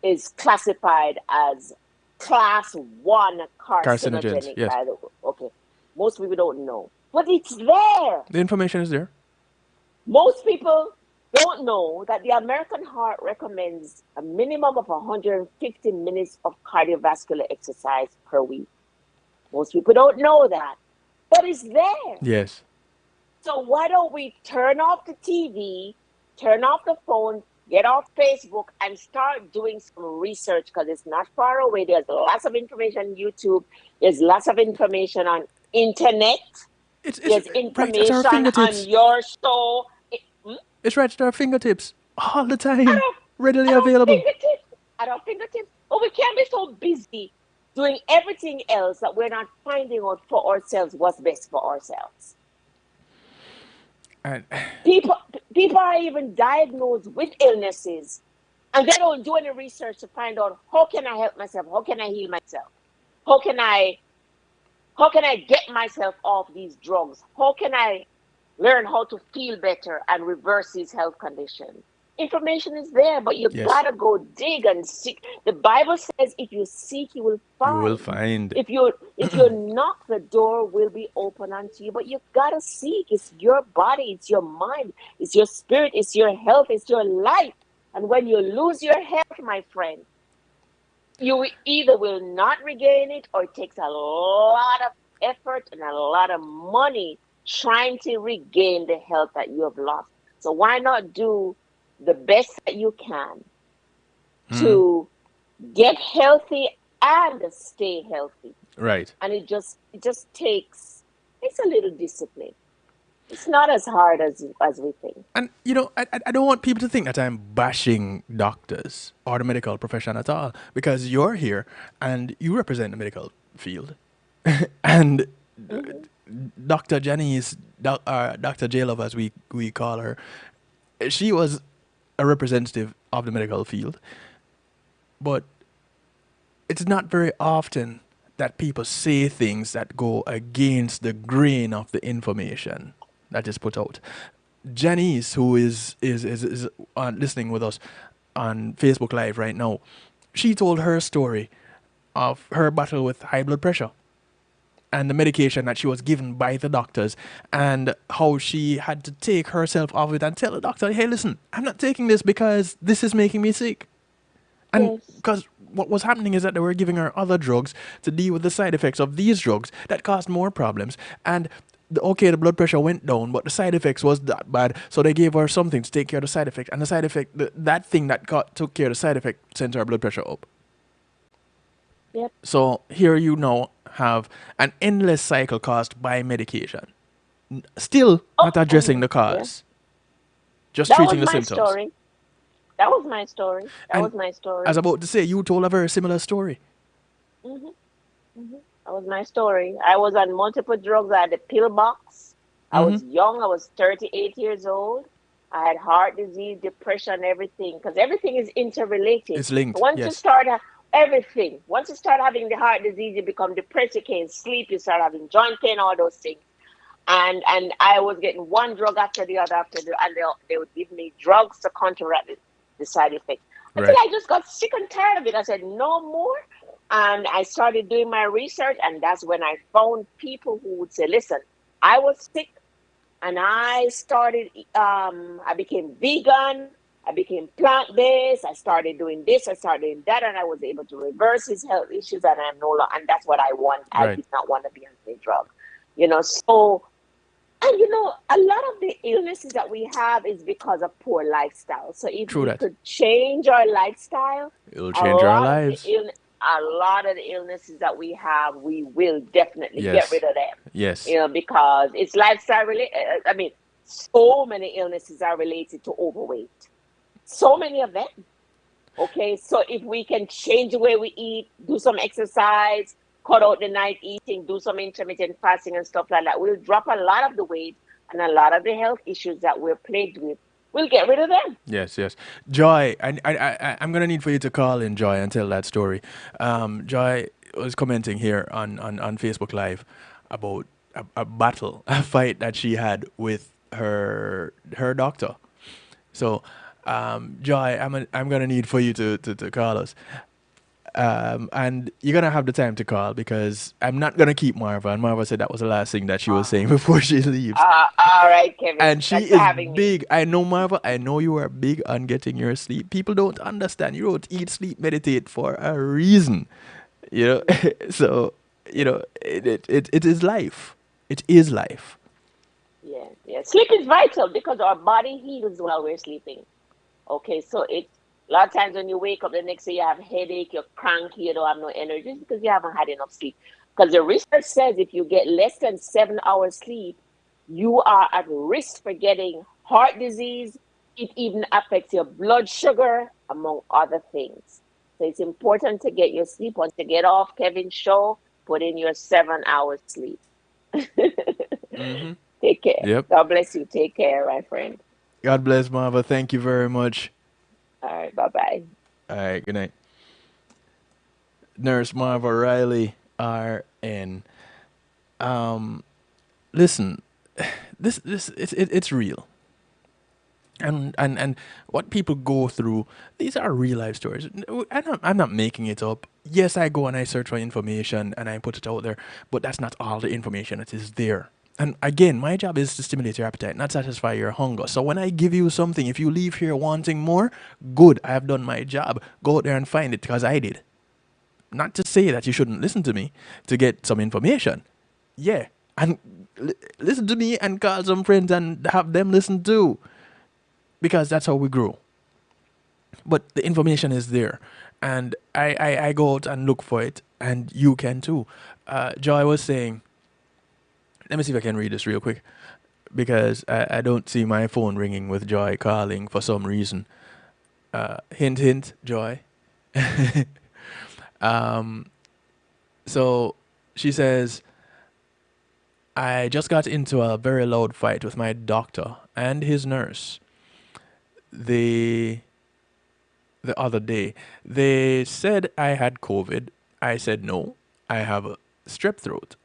is classified as class 1 Carcinogens, carcinogenic. yes. By the way, okay, most people don't know, but it's there. The information is there. Most people don't know that the American Heart recommends a minimum of 150 minutes of cardiovascular exercise per week. Most people don't know that, but it's there. Yes. So why don't we turn off the TV, turn off the phone, get off Facebook, and start doing some research, because it's not far away. There's lots of information on YouTube. There's lots of information on internet. It's There's right at our information fingertips. on your show. It's right at our fingertips all the time, At readily our available. fingertips. At our fingertips. Oh, we can't be so busy doing everything else that we're not finding out for ourselves what's best for ourselves. And People are even diagnosed with illnesses, and they don't do any research to find out, how can I help myself? How can I heal myself? How can I get myself off these drugs? How can I learn how to feel better and reverse these health conditions? Information is there, but you've Yes. got to go dig and seek. The Bible says, if you seek, you will find. you will find. If you knock, the door will be open unto you. But you gotta seek. It's your body, it's your mind, it's your spirit, it's your health, it's your life. And when you lose your health, my friend, you either will not regain it, or it takes a lot of effort and a lot of money trying to regain the health that you have lost. So why not do the best that you can to get healthy and stay healthy? Right. And it just takes a little discipline. It's not as hard as we think. And, I don't want people to think that I'm bashing doctors or the medical profession at all, because you're here and you represent the medical field. And Dr. Janice, Dr. J-Love, as we call her, she was a representative of the medical field. But it's not very often that people say things that go against the grain of the information that is put out. Janice, who is listening with us on Facebook Live right now, she told her story of her battle with high blood pressure and the medication that she was given by the doctors, and how she had to take herself off it and tell the doctor, hey, listen, I'm not taking this because this is making me sick. And because what was happening is that they were giving her other drugs to deal with the side effects of these drugs that caused more problems. And the blood pressure went down, but the side effects was that bad. So they gave her something to take care of the side effect. And the side effect, that thing that took care of the side effect, sent her blood pressure up. Yep. So here you now have an endless cycle caused by medication. Still not addressing the cause. Just That treating the was my symptoms. story. That was my story. And was my story. I was about to say, you told a very similar story. That was my story. I was on multiple drugs. I had the pill box. I was young. I was 38 years old. I had heart disease, depression, everything, because everything is interrelated. It's linked. Once yes. you start everything, once you start having the heart disease, you become depressed, you can't sleep, you start having joint pain, all those things. And I was getting one drug after the other, and they would give me drugs to counteract the side effects. Until I just got sick and tired of it. I said, no more. And I started doing my research, and that's when I found people who would say, listen, I was sick, and I started, I became vegan, I became plant-based, I started doing this, I started doing that, and I was able to reverse his health issues, and I'm no longer, and that's what I want. I did not want to be on the drug. So, and a lot of the illnesses that we have is because of poor lifestyle. So if we could change our lifestyle, it'll change our lives. A lot of the illnesses that we have, we will definitely get rid of them. Yes. Because it's lifestyle related. I mean, so many illnesses are related to overweight. So many of them. Okay, so if we can change the way we eat, do some exercise, cut out the night eating, do some intermittent fasting and stuff like that, we'll drop a lot of the weight, and a lot of the health issues that we're plagued with, we'll get rid of them. Yes. Joy, I'm going to need for you to call in, Joy, and tell that story. Joy was commenting here on Facebook Live about a battle, a fight that she had with her doctor. So, Joy, I'm gonna need for you to call us. And you're gonna have the time to call because I'm not gonna keep Marva. And Marva said that was the last thing that she was saying before she leaves. All right, Kevin. And she Thanks for is having me. big. I know, Marva. I know you are big on getting your sleep. People don't understand. You don't eat, sleep, meditate for a reason. You know, so it is life. It is life. Yeah, yeah. Sleep is vital because our body heals while we're sleeping. Okay, so it a lot of times when you wake up the next day, you have headache, you're cranky, you don't have no energy, it's because you haven't had enough sleep. Because the research says if you get less than 7 hours sleep, you are at risk for getting heart disease. It even affects your blood sugar, among other things. So it's important to get your sleep. Once you get off Kevin's show, put in your 7 hours sleep. Mm-hmm. Take care. Yep. God bless you. Take care, my friend. God bless, Marva. Thank you very much. All right, bye bye. All right. Good night. Nurse Marva Riley, RN. Listen, this it's real. And what people go through, these are real life stories. I'm not making it up. Yes, I go and I search for information and I put it out there, but that's not all the information that is there. And again, my job is to stimulate your appetite, not satisfy your hunger. So when I give you something, if you leave here wanting more, good, I have done my job. Go out there and find it because I did. Not to say that you shouldn't listen to me to get some information. Yeah, and listen to me and call some friends and have them listen too, because that's how we grow. But the information is there, and I go out and look for it, and you can too. Joy was saying, let me see if I can read this real quick, because I don't see my phone ringing with Joy calling for some reason. Hint, hint, Joy. So she says, I just got into a very loud fight with my doctor and his nurse the other day. They said I had COVID. I said no, I have a strep throat,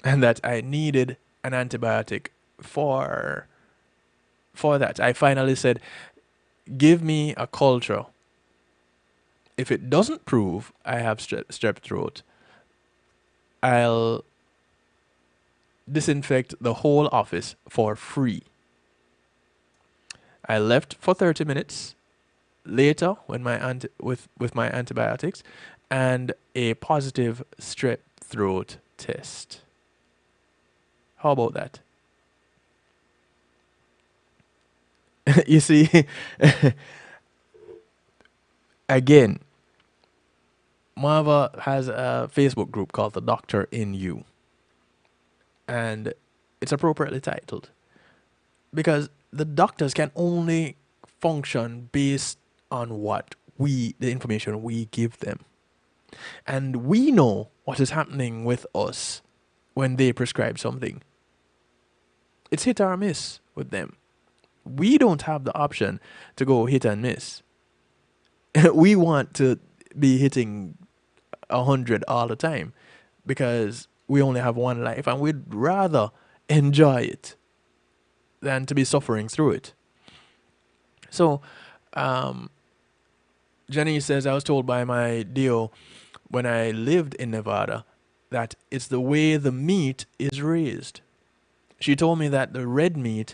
and that I needed an antibiotic for that. I finally said, give me a culture. If it doesn't prove I have strep throat, I'll disinfect the whole office for free. I left for 30 minutes later when with my antibiotics and a positive strep throat test. How about that? You see, again, Marva has a Facebook group called The Doctor in You. And it's appropriately titled because the doctors can only function based on the information we give them. And we know what is happening with us when they prescribe something. It's hit or miss with them. We don't have the option to go hit and miss. We want to be hitting 100 all the time because we only have one life and we'd rather enjoy it than to be suffering through it. So, Jenny says, I was told by my DO when I lived in Nevada that it's the way the meat is raised. She told me that the red meat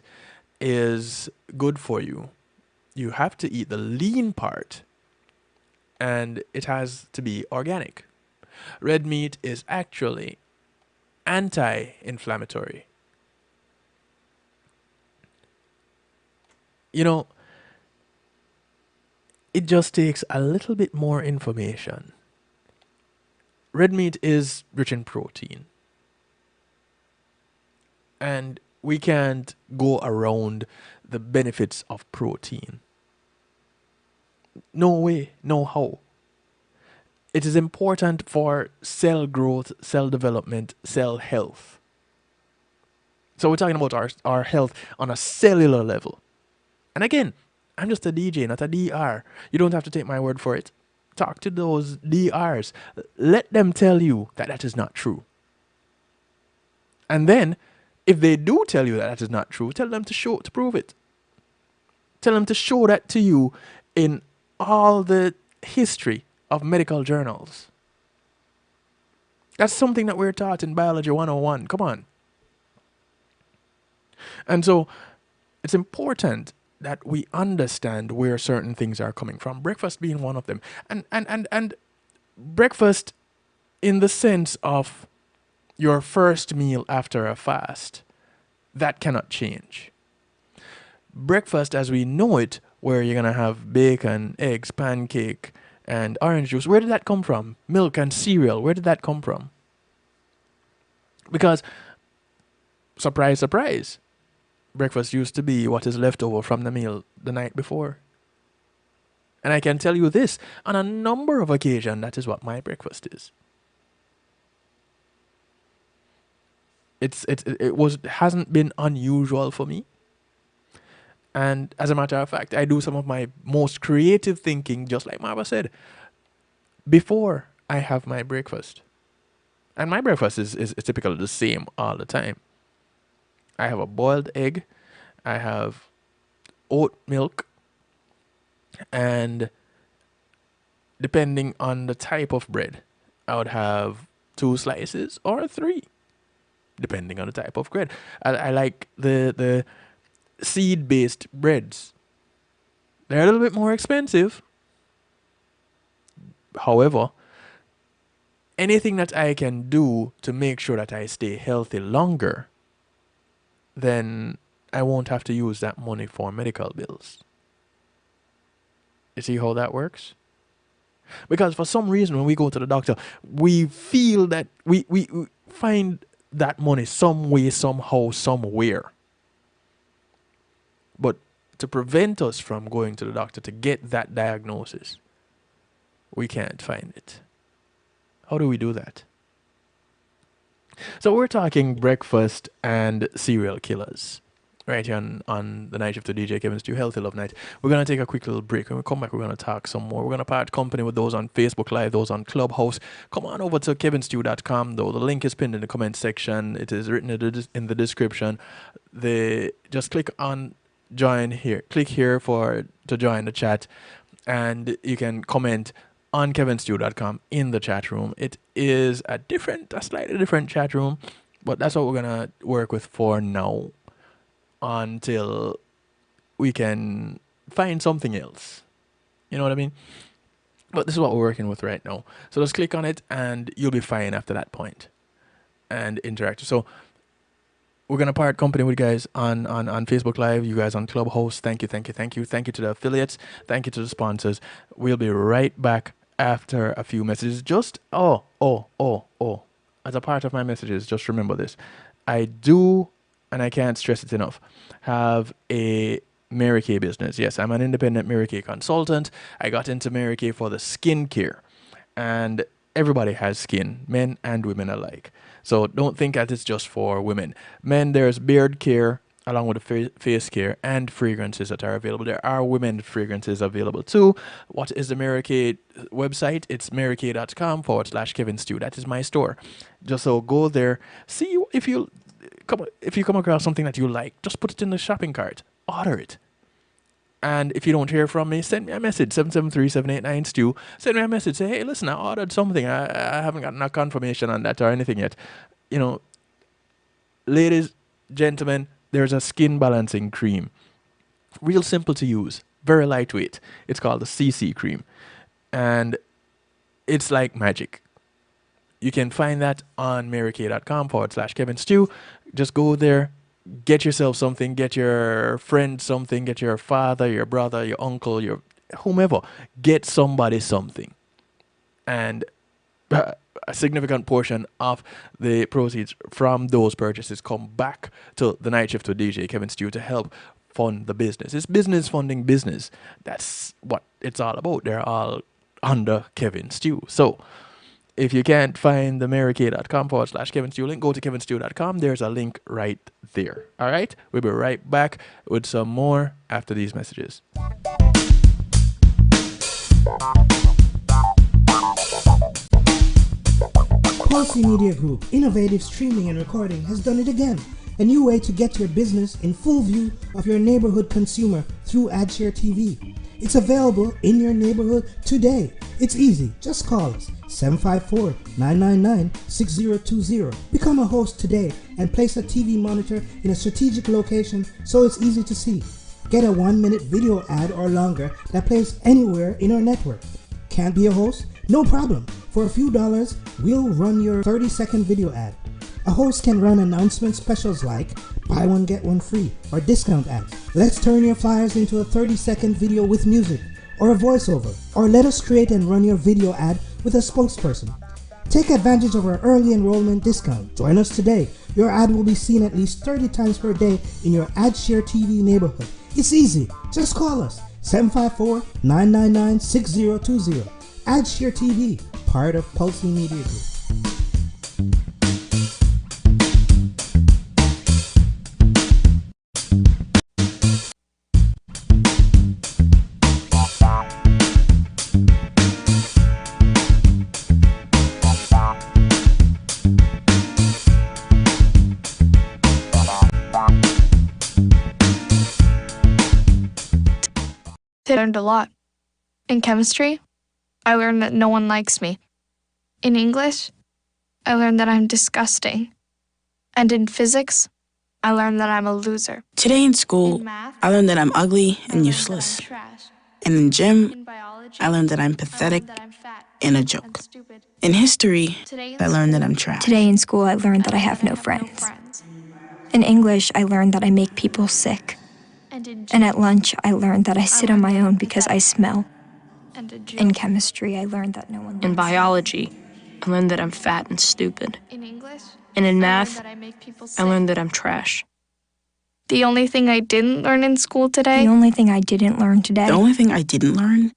is good for you. You have to eat the lean part, and it has to be organic. Red meat is actually anti-inflammatory. You know, it just takes a little bit more information. Red meat is rich in protein. And we can't go around the benefits of protein. No way, no how. It is important for cell growth, cell development, cell health. So we're talking about our health on a cellular level. And again, I'm just a DJ, not a DR. You don't have to take my word for it. Talk to those DRs. Let them tell you that that is not true. And then, if they do tell you that that is not true, tell them to prove it. Tell them to show that to you in all the history of medical journals. That's something that we're taught in Biology 101. Come on. And so it's important that we understand where certain things are coming from. Breakfast being one of them. And breakfast in the sense of your first meal after a fast, that cannot change. Breakfast as we know it, where you're going to have bacon, eggs, pancake, and orange juice, where did that come from? Milk and cereal, where did that come from? Because, surprise, surprise, breakfast used to be what is left over from the meal the night before. And I can tell you this, on a number of occasions, that is what my breakfast is. It hasn't been unusual for me. And as a matter of fact, I do some of my most creative thinking, just like Marva said, before I have my breakfast. And my breakfast is typically the same all the time. I have a boiled egg, I have oat milk, and depending on the type of bread, I would have 2 slices or 3, depending on the type of bread. I like the seed-based breads. They're a little bit more expensive. However, anything that I can do to make sure that I stay healthy longer, then I won't have to use that money for medical bills. You see how that works? Because for some reason, when we go to the doctor, we feel that we find that money some way, somehow, somewhere. But to prevent us from going to the doctor to get that diagnosis, we can't find it. How do we do that? So we're talking breakfast and serial killers right here on the Night Shift to DJ Kevin Stew Healthy Love Night. We're going to take a quick little break. When we come back, we're going to talk some more. We're going to part company with those on Facebook Live, those on Clubhouse. Come on over to kevinstew.com, though. The link is pinned in the comment section. It is written in the description. Just click on join here. Click here to join the chat, and you can comment on kevinstew.com in the chat room. It is a slightly different chat room, but that's what we're going to work with for now until we can find something else. You know what I mean? But this is what we're working with right now. So just click on it and you'll be fine after that point and interact. So we're going to part company with you guys on Facebook Live, you guys on Clubhouse. Thank you. Thank you to the affiliates. Thank you to the sponsors. We'll be right back after a few messages. Just, as a part of my messages, just remember this. I do, and I can't stress it enough, have a Mary Kay business. Yes, I'm an independent Mary Kay consultant. I got into Mary Kay for the skincare. And everybody has skin, men and women alike. So don't think that it's just for women. Men, there's beard care, along with the face care and fragrances that are available. There are women fragrances available too. What is the Mary Kay website? It's marykay.com/Kevin Stew. That is my store. Just so go there, see if you come across something that you like, just put it in the shopping cart, order it. And if you don't hear from me, send me a message, 773-789-STEW. Send me a message, say, hey, listen, I ordered something. I haven't gotten a confirmation on that or anything yet. You know, ladies, gentlemen, there's a skin balancing cream. Real simple to use, very lightweight. It's called the CC cream. And it's like magic. You can find that on marykay.com/Kevin Stew. Just go there, get yourself something, get your friend something, get your father, your brother, your uncle, your whomever. Get somebody something. And a significant portion of the proceeds from those purchases come back to the Night Shift with DJ Kevin Stew to help fund the business. It's business funding business. That's what it's all about. They're all under Kevin Stew. So if you can't find the marykay.com/Kevin Stew link, go to kevinstew.com. There's a link right there. All right? We'll be right back with some more after these messages. Pulse Media Group, innovative streaming and recording, has done it again. A new way to get your business in full view of your neighborhood consumer through AdShare TV. It's available in your neighborhood today. It's easy. Just call us 754-999-6020. Become a host today and place a TV monitor in a strategic location so it's easy to see. Get a 1-minute video ad or longer that plays anywhere in our network. Can't be a host? No problem. For a few dollars, we'll run your 30-second video ad. A host can run announcement specials like buy one get one free or discount ads. Let's turn your flyers into a 30-second video with music or a voiceover, or let us create and run your video ad with a spokesperson. Take advantage of our early enrollment discount. Join us today. Your ad will be seen at least 30 times per day in your AdShare TV neighborhood. It's easy. Just call us 754-999-6020. AdShare TV, part of Pulse Media Group. I learned a lot. In chemistry, I learned that no one likes me. In English, I learned that I'm disgusting. And in physics, I learned that I'm a loser. Today in school, In math, I learned that I'm ugly I and learned useless. that I'm trash. And in gym, In biology, I learned that I'm I pathetic learned that I'm fat and a and joke. stupid. In history, Today in I learned that school, I'm trash. Today in school, I learned that I have no friends. In English, I learned that I make people sick. And at lunch, I learned that I sit on my own because I smell. In chemistry, I learned that no one likes In me. biology, I learned that I'm fat and stupid. In English, And in I learned math, that I make people I sick. learned that I'm trash. The only thing I didn't learn in school today, The only thing I didn't learn today The only thing I didn't learn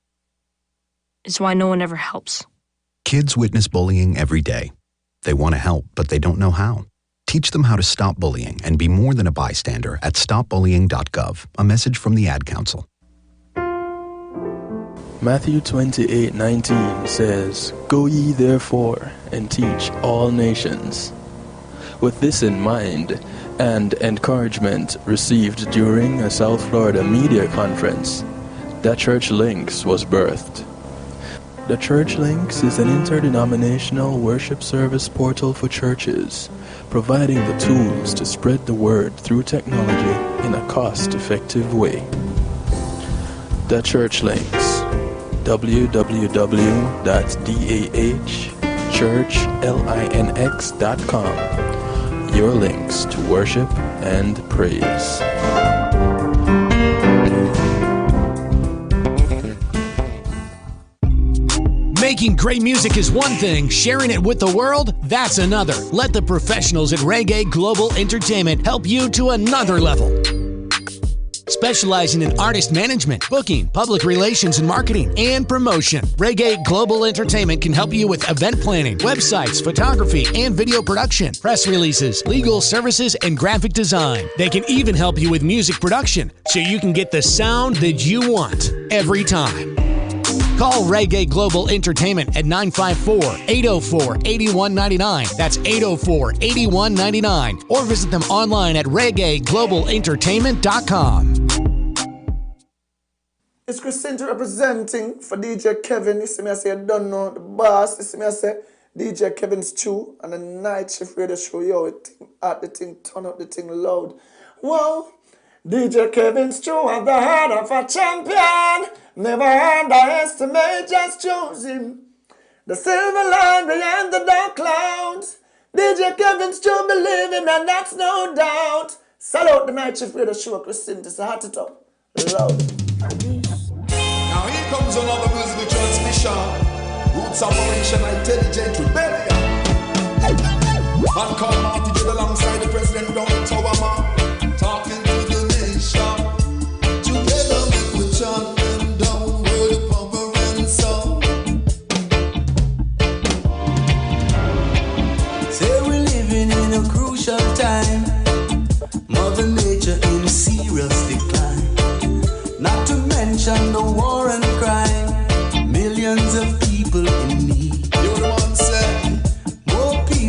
It's why no one ever helps. Kids witness bullying every day. They want to help, but they don't know how. Teach them how to stop bullying and be more than a bystander at stopbullying.gov. A message from the Ad Council. Matthew 28:19 says, "Go ye therefore and teach all nations." With this in mind, and encouragement received during a South Florida media conference, The Church Links was birthed. The Church Links is an interdenominational worship service portal for churches, providing the tools to spread the word through technology in a cost-effective way. The Church Links, www.dahchurchlinx.com. Your links to worship and praise. Making great music is one thing, sharing it with the world, that's another. Let the professionals at Reggae Global Entertainment help you to another level. Specializing in artist management, booking, public relations and marketing, and promotion, Reggae Global Entertainment can help you with event planning, websites, photography, and video production, press releases, legal services, and graphic design. They can even help you with music production, so you can get the sound that you want every time. Call Reggae Global Entertainment at 954-804-8199. That's 804-8199. Or visit them online at reggaeglobalentertainment.com. It's Christina representing for DJ Kevin. You see me, I say, I don't know the boss. You see me, I say, DJ Kevin's Chew and the night shift radio show. Yo, it thing at the thing, turn up the thing loud. Whoa, DJ Kevin's Chew at the heart of a champion. Never underestimate, just choose him. The silver line behind the dark clouds. DJ Kevin's Chew, believe him, and that's no doubt. Salute the night shift radio show, Christina. It's a hot it up. Loud. Now here comes another musical transmission. Roots Operation Intelligent Rebellion. Man called Marty Judd alongside the president down in Tower Man. Talking to the nation. Together we will chant them down with the power and sound. Say we're living in a crucial time. Mother Nature in serious decline. Not to mention the war and crime. Millions of people in need. You the one say. More people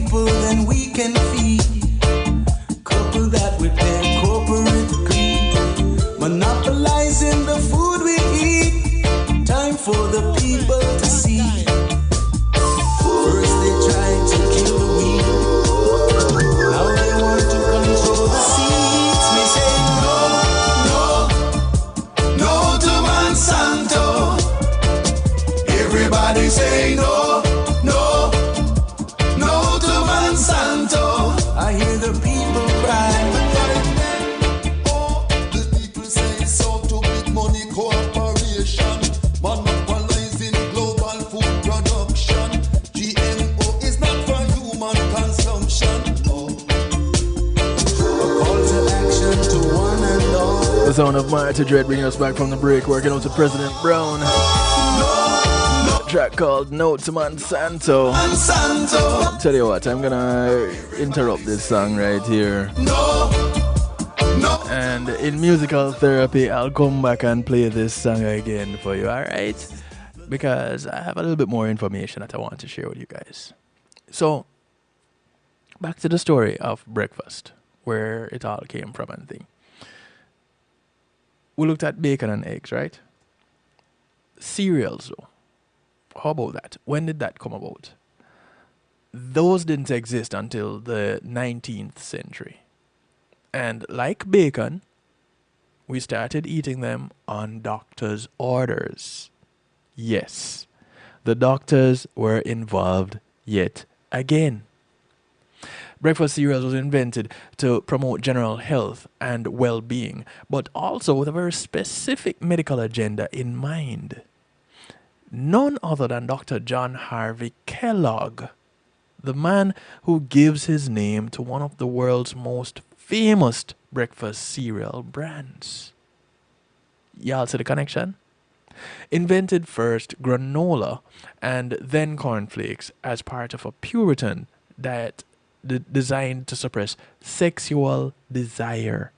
The sound of Marty Dread bringing us back from the break, working out to President Brown. A track called No to Monsanto. Tell you what, I'm gonna interrupt this song right here. And in musical therapy, I'll come back and play this song again for you, alright? Because I have a little bit more information that I want to share with you guys. So, back to the story of breakfast, where it all came from and thing. We looked at bacon and eggs, right? Cereals, though. How about that? When did that come about? Those didn't exist until the 19th century. And like bacon, we started eating them on doctors' orders. Yes, the doctors were involved yet again. Breakfast cereals was invented to promote general health and well-being, but also with a very specific medical agenda in mind. None other than Dr. John Harvey Kellogg, the man who gives his name to one of the world's most famous breakfast cereal brands. Y'all see the connection? Invented first granola and then cornflakes as part of a Puritan diet designed to suppress sexual desire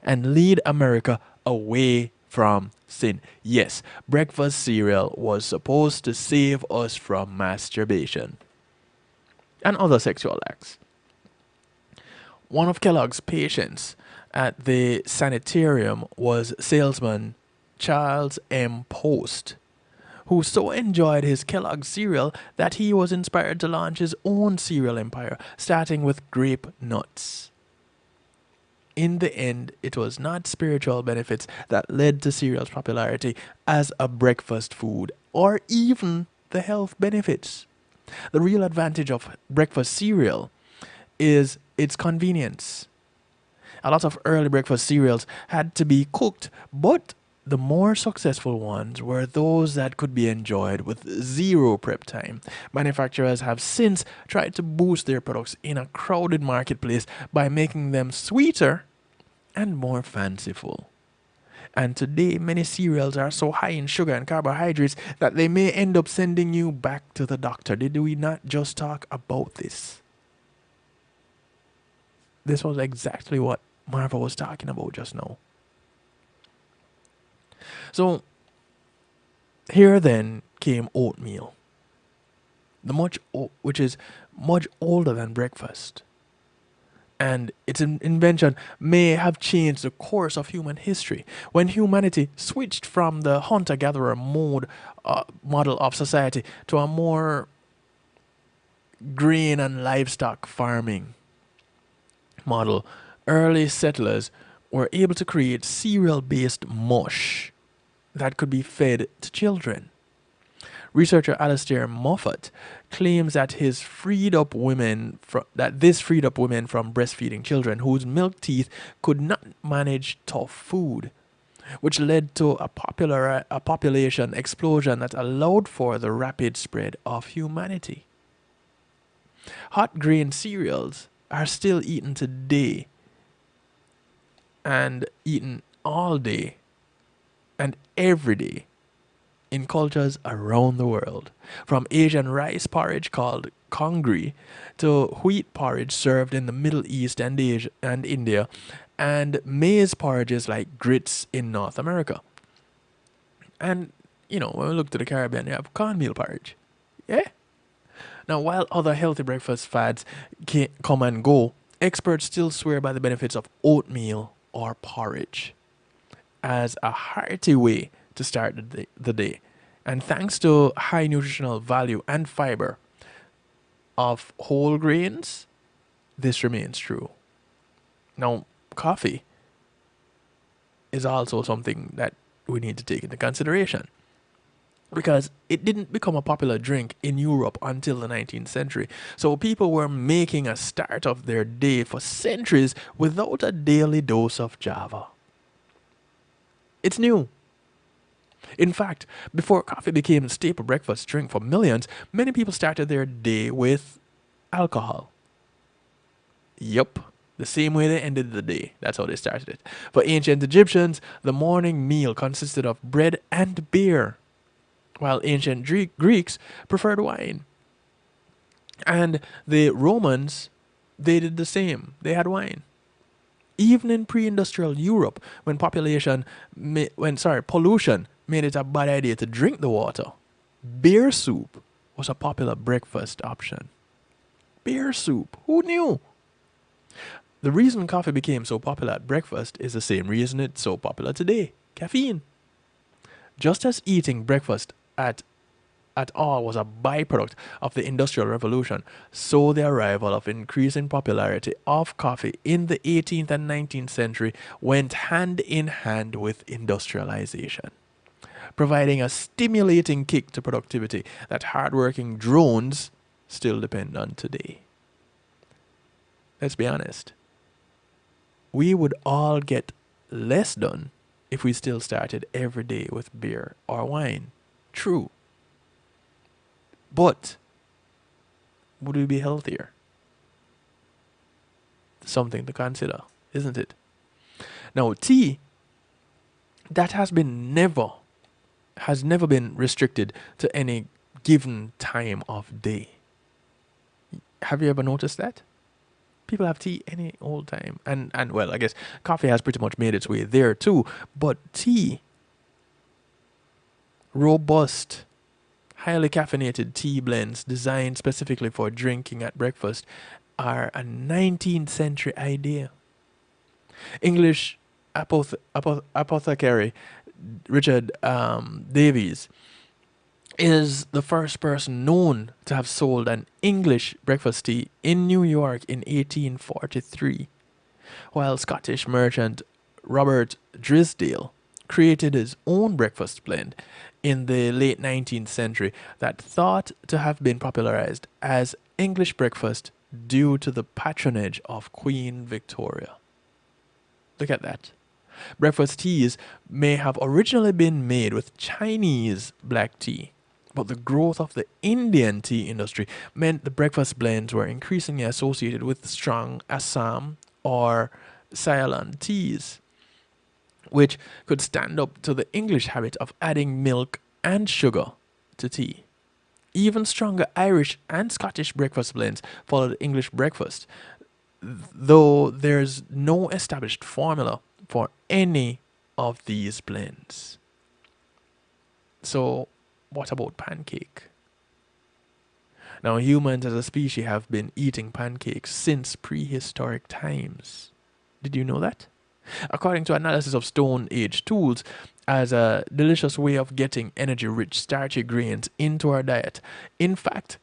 and lead America away from sin. Yes, breakfast cereal was supposed to save us from masturbation and other sexual acts. One of Kellogg's patients at the sanitarium was salesman Charles M. Post, who so enjoyed his Kellogg's cereal that he was inspired to launch his own cereal empire, starting with grape nuts. In the end, it was not spiritual benefits that led to cereal's popularity as a breakfast food, or even the health benefits. The real advantage of breakfast cereal is its convenience. A lot of early breakfast cereals had to be cooked, but the more successful ones were those that could be enjoyed with zero prep time. Manufacturers have since tried to boost their products in a crowded marketplace by making them sweeter and more fanciful. And today, many cereals are so high in sugar and carbohydrates that they may end up sending you back to the doctor. Did we not just talk about this? This was exactly what Marva was talking about just now. So, here then came oatmeal, which is much older than breakfast. And its invention may have changed the course of human history when humanity switched from the hunter-gatherer model of society to a more grain and livestock farming model. Early settlers were able to create cereal-based mush that could be fed to children. Researcher Alastair Moffat claims that this freed up women from breastfeeding children whose milk teeth could not manage tough food, which led to a population explosion that allowed for the rapid spread of humanity. Hot grain cereals are still eaten today and eaten all day and every day in cultures around the world, from Asian rice porridge called congri to wheat porridge served in the Middle East and Asia and India, and maize porridges like grits in North America. And, when we look to the Caribbean, you have cornmeal porridge. Yeah? Now, while other healthy breakfast fads come and go, experts still swear by the benefits of oatmeal or porridge as a hearty way to start the day. And thanks to high nutritional value and fiber of whole grains, this remains true. Now, coffee is also something that we need to take into consideration, because it didn't become a popular drink in Europe until the 19th century. So people were making a start of their day for centuries without a daily dose of Java. It's new. In fact, before coffee became a staple breakfast drink for millions, many people started their day with alcohol. Yup, The same way they ended the day. That's how they started it. For ancient Egyptians, the morning meal consisted of bread and beer, while ancient Greeks preferred wine. And the Romans, they did the same. They had wine. Even in pre-industrial Europe, when pollution made it a bad idea to drink the water, beer soup was a popular breakfast option. Beer soup. Who knew? The reason coffee became so popular at breakfast is the same reason it's so popular today. Caffeine. Just as eating breakfast at all was a byproduct of the Industrial Revolution, so the arrival of increasing popularity of coffee in the 18th and 19th century went hand in hand with industrialization, providing a stimulating kick to productivity that hardworking drones still depend on today. Let's be honest. We would all get less done if we still started every day with beer or wine. True. But would we be healthier? Something to consider, isn't it? Now, tea, that has never been restricted to any given time of day. Have you ever noticed that? People have tea any old time. And well, I guess coffee has pretty much made its way there too. But tea, robust, highly caffeinated tea blends designed specifically for drinking at breakfast are a 19th century idea. English apothecary Richard Davies is the first person known to have sold an English breakfast tea in New York in 1843, while Scottish merchant Robert Drysdale created his own breakfast blend in the late 19th century that thought to have been popularized as English breakfast due to the patronage of Queen Victoria. Look at that. Breakfast teas may have originally been made with Chinese black tea, but the growth of the Indian tea industry meant the breakfast blends were increasingly associated with strong Assam or Ceylon teas, which could stand up to the English habit of adding milk and sugar to tea. Even stronger Irish and Scottish breakfast blends followed English breakfast, though there's no established formula for any of these blends. So, what about pancake? Now, humans as a species have been eating pancakes since prehistoric times. Did you know that? According to analysis of Stone Age tools, as a delicious way of getting energy-rich starchy grains into our diet. In fact,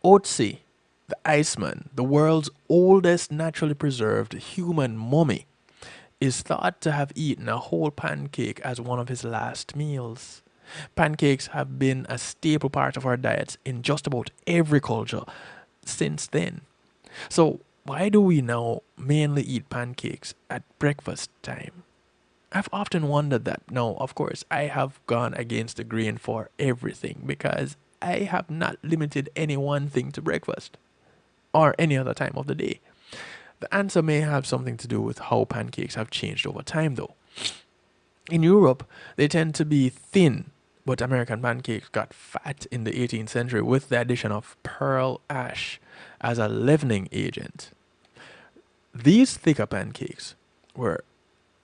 Otzi, the Iceman, the world's oldest naturally preserved human mummy, is thought to have eaten a whole pancake as one of his last meals. Pancakes have been a staple part of our diets in just about every culture since then. So, why do we now mainly eat pancakes at breakfast time? I've often wondered that. Now, of course, I have gone against the grain for everything because I have not limited any one thing to breakfast or any other time of the day. The answer may have something to do with how pancakes have changed over time, though. In Europe, they tend to be thin, but American pancakes got fat in the 18th century with the addition of pearl ash as a leavening agent. These thicker pancakes were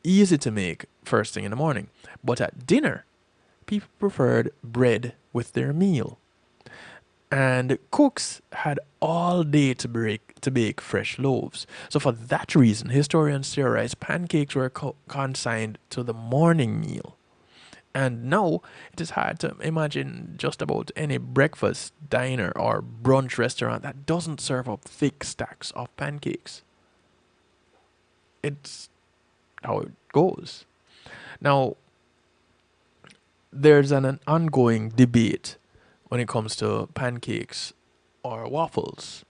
easy to make first thing in the morning, but at dinner, people preferred bread with their meal. And cooks had all day to bake fresh loaves. So for that reason, historians theorize pancakes were consigned to the morning meal. And now, it is hard to imagine just about any breakfast diner or brunch restaurant that doesn't serve up thick stacks of pancakes. It's how it goes. Now, there's an ongoing debate when it comes to pancakes or waffles.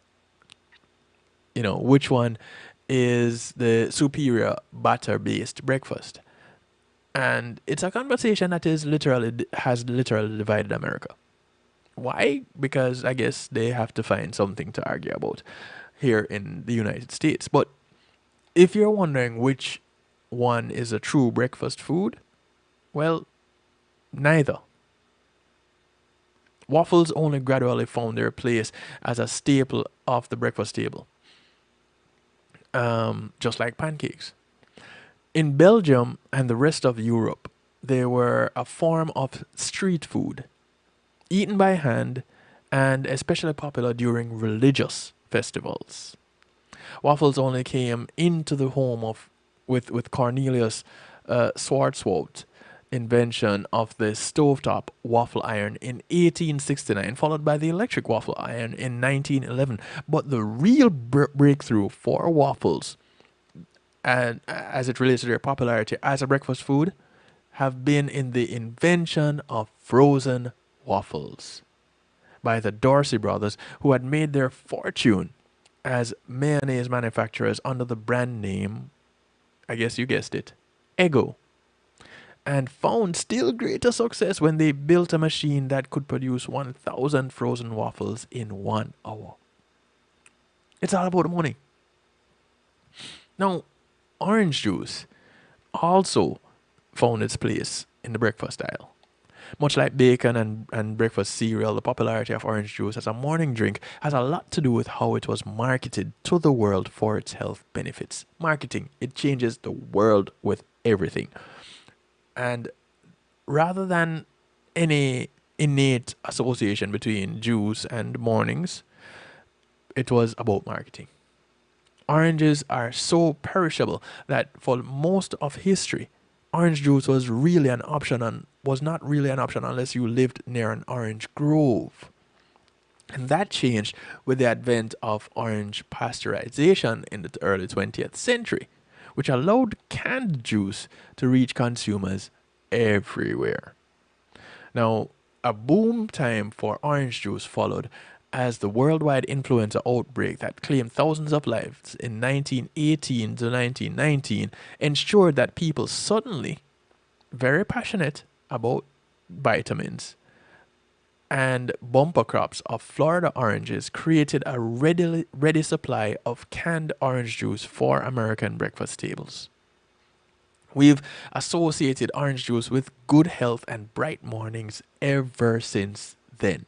You know, which one is the superior batter-based breakfast? And it's a conversation that has literally divided America. Why? Because I guess they have to find something to argue about. here in the United States. But if you're wondering which one is a true breakfast food, well, neither. Waffles only gradually found their place as a staple of the breakfast table, just like pancakes. In Belgium and the rest of Europe, they were a form of street food, eaten by hand, and especially popular during religious festivals. Waffles only came into the home of with Cornelius Schwarzwald's invention of the stovetop waffle iron in 1869, followed by the electric waffle iron in 1911. But the real breakthrough for waffles, and as it relates to their popularity as a breakfast food, have been in the invention of frozen waffles by the Dorsey brothers, who had made their fortune as mayonnaise manufacturers under the brand name, I guess you guessed it, Eggo, and found still greater success when they built a machine that could produce 1,000 frozen waffles in 1 hour. It's all about the money. Now, orange juice also found its place in the breakfast aisle. Much like bacon and breakfast cereal, the popularity of orange juice as a morning drink has a lot to do with how it was marketed to the world for its health benefits. Marketing, it changes the world with everything. And rather than any innate association between juice and mornings, it was about marketing. Oranges are so perishable that for most of history, orange juice was really an option and was not really an option unless you lived near an orange grove. And that changed with the advent of orange pasteurization in the early 20th century, which allowed canned juice to reach consumers everywhere. Now, a boom time for orange juice followed as the worldwide influenza outbreak that claimed thousands of lives in 1918 to 1919 ensured that people suddenly, very passionate about vitamins and bumper crops of Florida oranges, created a ready supply of canned orange juice for American breakfast tables. We've associated orange juice with good health and bright mornings ever since then.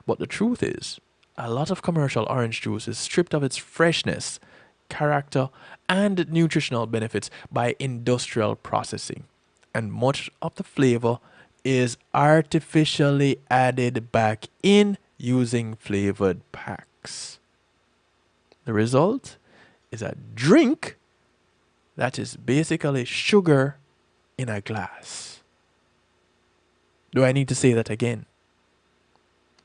But the truth is, a lot of commercial orange juice is stripped of its freshness, character, and nutritional benefits by industrial processing, and much of the flavor is artificially added back in using flavored packs. The result is a drink that is basically sugar in a glass. Do I need to say that again?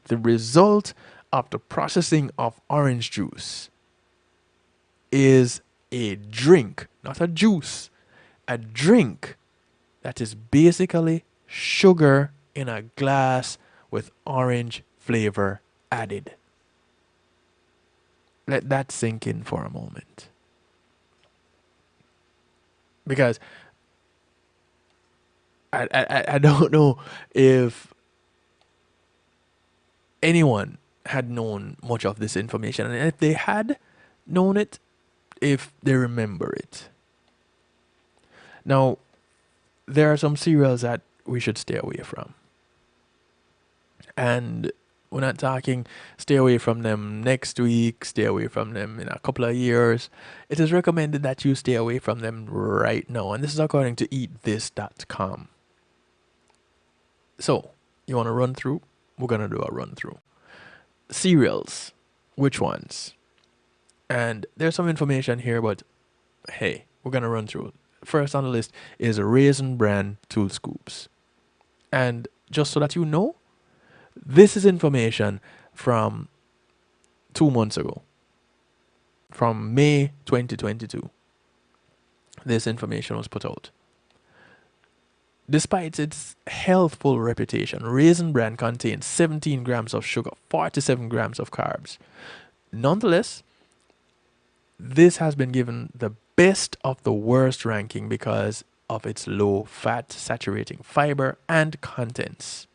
The result of the processing of orange juice is a drink, not a juice, a drink that is basically sugar in a glass with orange flavor added. Let that sink in for a moment. Because I don't know if anyone had known much of this information, and if they had known it, if they remember it. Now, there are some cereals that we should stay away from. And we're not talking stay away from them next week, stay away from them in a couple of years. It is recommended that you stay away from them right now. And this is according to eatthis.com. So, you want to run through? We're going to do a run through. Cereals. Which ones? And there's some information here, but hey, we're going to run through. First on the list is Raisin Bran Tool Scoops. And just so that you know, this is information from 2 months ago, from May 2022. This information was put out. Despite its healthful reputation, Raisin Bran contains 17 grams of sugar, 47 grams of carbs. Nonetheless, this has been given the best of the worst ranking because of its low fat, saturating fiber, and contents.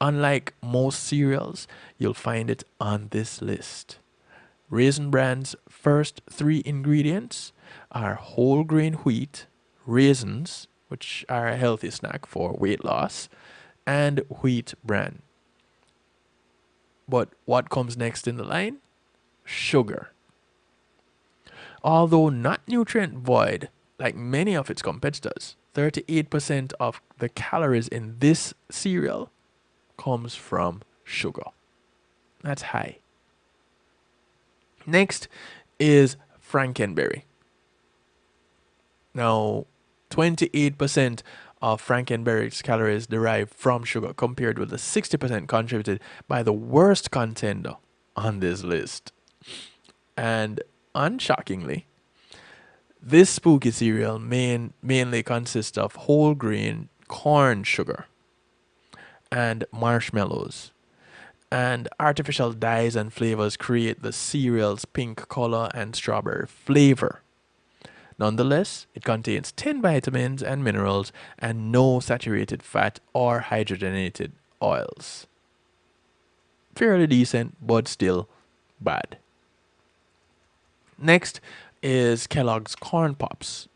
Unlike most cereals, you'll find it on this list. Raisin Bran's first three ingredients are whole grain wheat, raisins, which are a healthy snack for weight loss, and wheat bran. But what comes next in the line? Sugar. Although not nutrient void like many of its competitors, 38% of the calories in this cereal comes from sugar. That's high. Next is Frankenberry. Now, 28% of Frankenberry's calories derive from sugar, compared with the 60% contributed by the worst contender on this list. And unshockingly, this spooky cereal mainly consists of whole grain corn sugar and marshmallows. And artificial dyes and flavors create the cereal's pink color and strawberry flavor. Nonetheless, it contains 10 vitamins and minerals and no saturated fat or hydrogenated oils. Fairly decent, but still bad. Next is Kellogg's Corn Pops.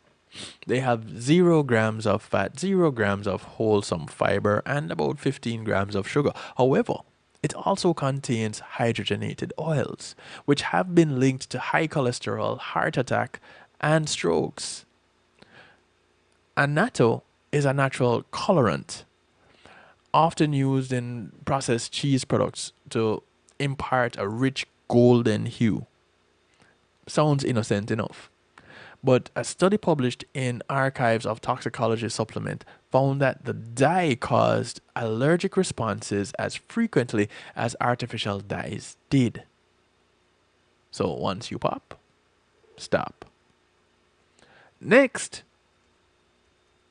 They have 0 grams of fat, 0 grams of wholesome fiber, and about 15 grams of sugar. However, it also contains hydrogenated oils, which have been linked to high cholesterol, heart attack, and strokes. Annatto is a natural colorant, often used in processed cheese products to impart a rich golden hue. Sounds innocent enough. But a study published in Archives of Toxicology supplement found that the dye caused allergic responses as frequently as artificial dyes did. So once you pop, stop. Next,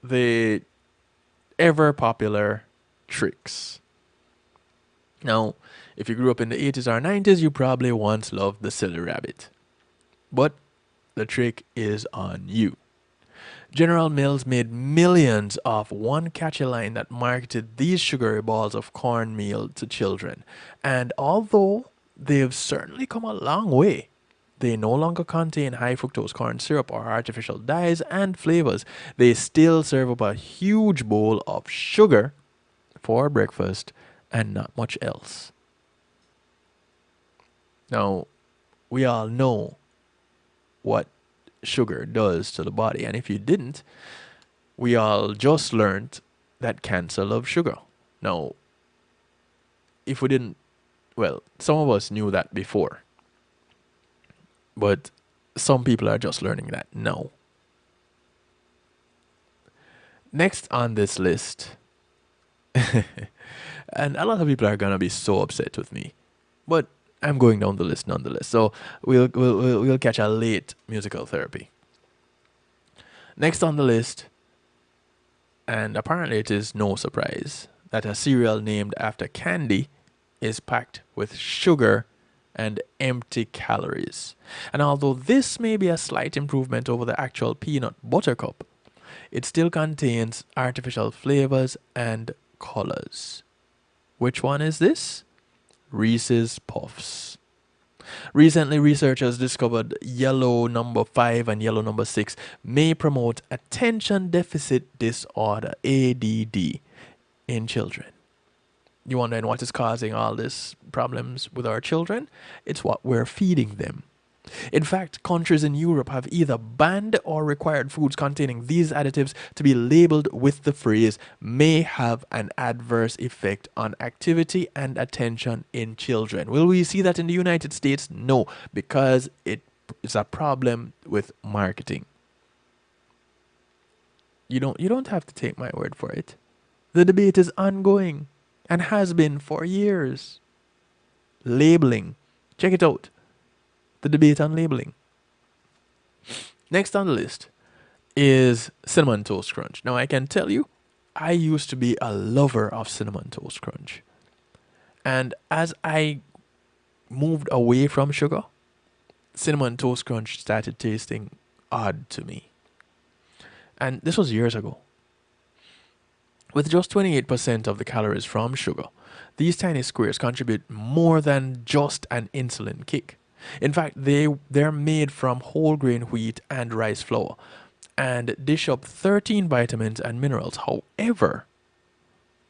the ever popular Trix. Now, if you grew up in the 80s or 90s, you probably once loved the Silly Rabbit. But the trick is on you. General Mills made millions off one catchy line that marketed these sugary balls of cornmeal to children. And although they've certainly come a long way, they no longer contain high fructose corn syrup or artificial dyes and flavors. They still serve up a huge bowl of sugar for breakfast and not much else. Now, we all know what sugar does to the body. And if you didn't, we all just learned that cancer loves sugar. Now, if we didn't, well, some of us knew that before. But some people are just learning that now. Next on this list, and a lot of people are going to be so upset with me, but I'm going down the list nonetheless. So we'll catch a late musical therapy. Next on the list, and apparently it is no surprise, that a cereal named after candy is packed with sugar and empty calories. And although this may be a slight improvement over the actual peanut butter cup, it still contains artificial flavors and colors. Which one is this? Reese's Puffs. Recently, researchers discovered yellow number 5 and yellow number 6 may promote attention deficit disorder, ADD, in children. You wondering what is causing all these problems with our children? It's what we're feeding them. In fact, countries in Europe have either banned or required foods containing these additives to be labeled with the phrase may have an adverse effect on activity and attention in children. Will we see that in the United States? No, because it is a problem with marketing. You don't have to take my word for it. The debate is ongoing and has been for years. Labeling. Check it out. The debate on labeling. Next on the list is Cinnamon Toast Crunch. Now, I can tell you, I used to be a lover of Cinnamon Toast Crunch. And as I moved away from sugar, Cinnamon Toast Crunch started tasting odd to me. And this was years ago. With just 28% of the calories from sugar, these tiny squares contribute more than just an insulin kick. In fact, they're made from whole grain wheat and rice flour and dish up 13 vitamins and minerals. However,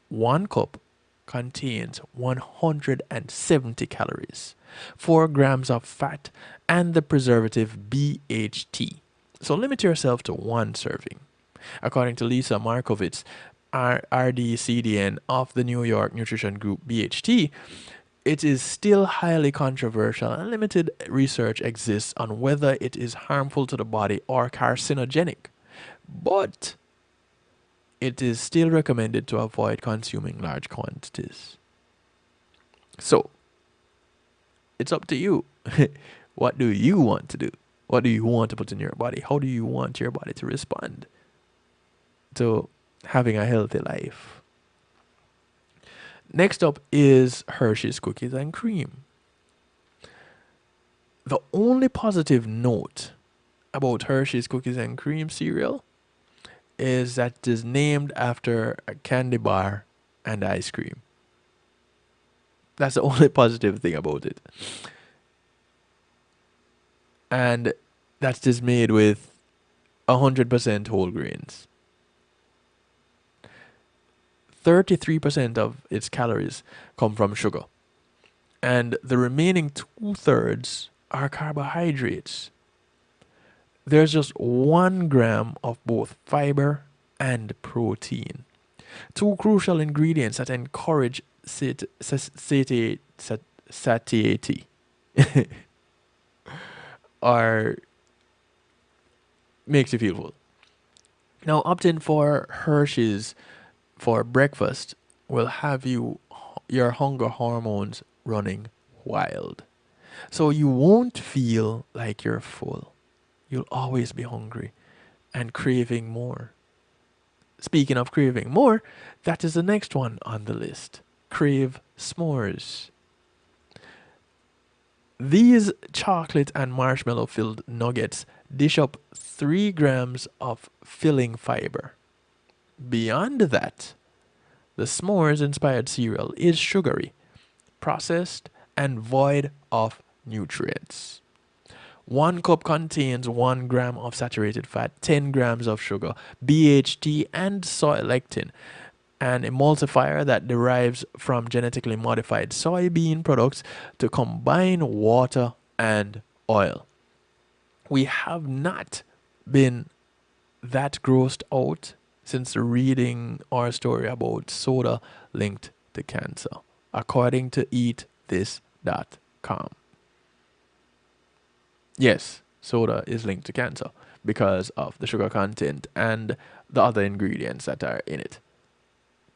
one cup contains 170 calories, 4 grams of fat, and the preservative BHT. So limit yourself to one serving. According to Lisa Markovitz, RDCDN of the New York Nutrition Group BHT, it is still highly controversial and limited research exists on whether it is harmful to the body or carcinogenic. But it is still recommended to avoid consuming large quantities. So, it's up to you. What do you want to do? What do you want to put in your body? How do you want your body to respond to having a healthy life? Next up is Hershey's Cookies and Cream. The only positive note about Hershey's Cookies and Cream cereal is that it is named after a candy bar and ice cream. That's the only positive thing about it. And that's just made with 100% whole grains. 33% of its calories come from sugar. And the remaining 2/3 are carbohydrates. There's just 1 gram of both fiber and protein. Two crucial ingredients that encourage satiety or makes you feel full. Now, opting for Hershey's for breakfast will have your hunger hormones running wild. So you won't feel like you're full. You'll always be hungry and craving more. Speaking of craving more, that is the next one on the list. Crave s'mores. These chocolate and marshmallow filled nuggets dish up 3 grams of filling fiber. Beyond that, the s'mores inspired cereal is sugary, processed, and void of nutrients. 1 cup contains 1 gram of saturated fat, 10 grams of sugar, BHT, and soy lectin, an emulsifier that derives from genetically modified soybean products to combine water and oil. We have not been that grossed out since reading our story about soda linked to cancer, according to eatthis.com. Yes, soda is linked to cancer because of the sugar content and the other ingredients that are in it.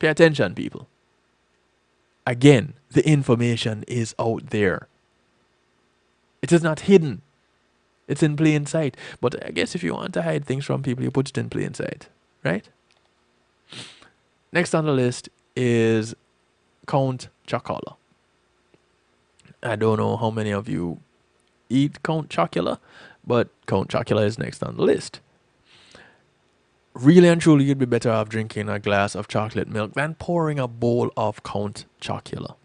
Pay attention, people. Again, the information is out there. It is not hidden. It's in plain sight. But I guess if you want to hide things from people, you put it in plain sight, right? Next on the list is Count Chocula. I don't know how many of you eat Count Chocula, but Count Chocula is next on the list. Really and truly, you'd be better off drinking a glass of chocolate milk than pouring a bowl of Count Chocula.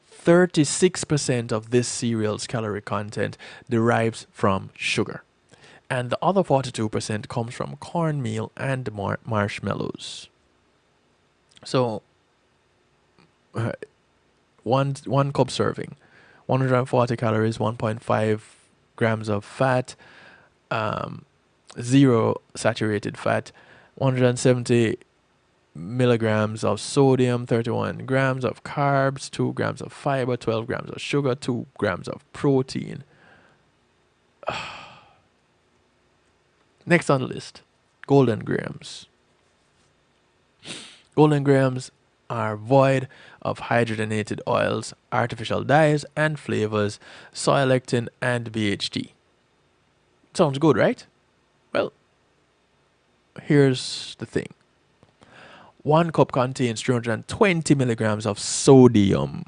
36% of this cereal's calorie content derives from sugar, and the other 42% comes from cornmeal and marshmallows. So, one cup serving, 140 calories, 1.5 grams of fat, 0 saturated fat, 170 milligrams of sodium, 31 grams of carbs, 2 grams of fiber, 12 grams of sugar, 2 grams of protein. Next on the list, Golden Grams. Golden Grams are void of hydrogenated oils, artificial dyes and flavors, soy lectin and BHT. Sounds good, right? Well, here's the thing. 1 cup contains 320 milligrams of sodium,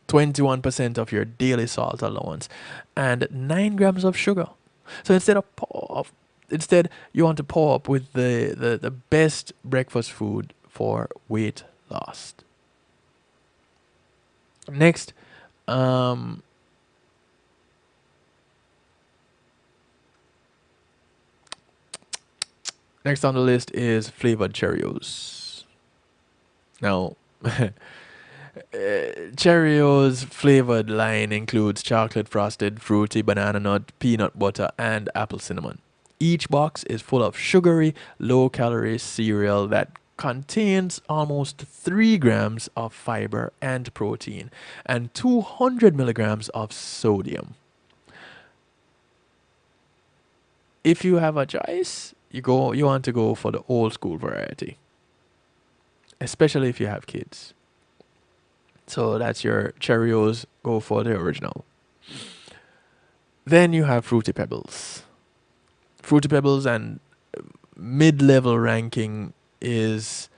21% of your daily salt allowance, and 9 grams of sugar. So instead you want to pour up with the best breakfast food for weight loss. Next, Next on the list is flavored Cheerios. Now, Cheerios flavored line includes chocolate frosted, fruity, banana nut, peanut butter, and apple cinnamon. Each box is full of sugary, low-calorie cereal that contains almost 3 grams of fiber and protein and 200 milligrams of sodium. If you have a choice, you want to go for the old school variety, especially if you have kids. So that's your Cheerios, go for the original. Then you have Fruity Pebbles. Fruity Pebbles and mid-level ranking is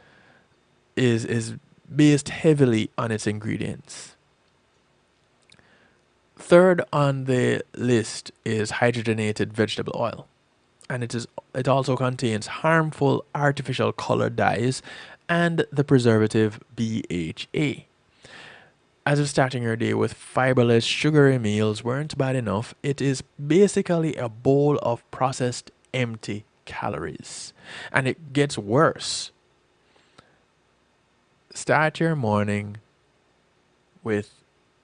based heavily on its ingredients. Third on the list is hydrogenated vegetable oil, and it also contains harmful artificial color dyes and the preservative BHA. As if starting your day with fiberless, sugary meals weren't bad enough, it is basically a bowl of processed empty calories. And it gets worse. Start your morning with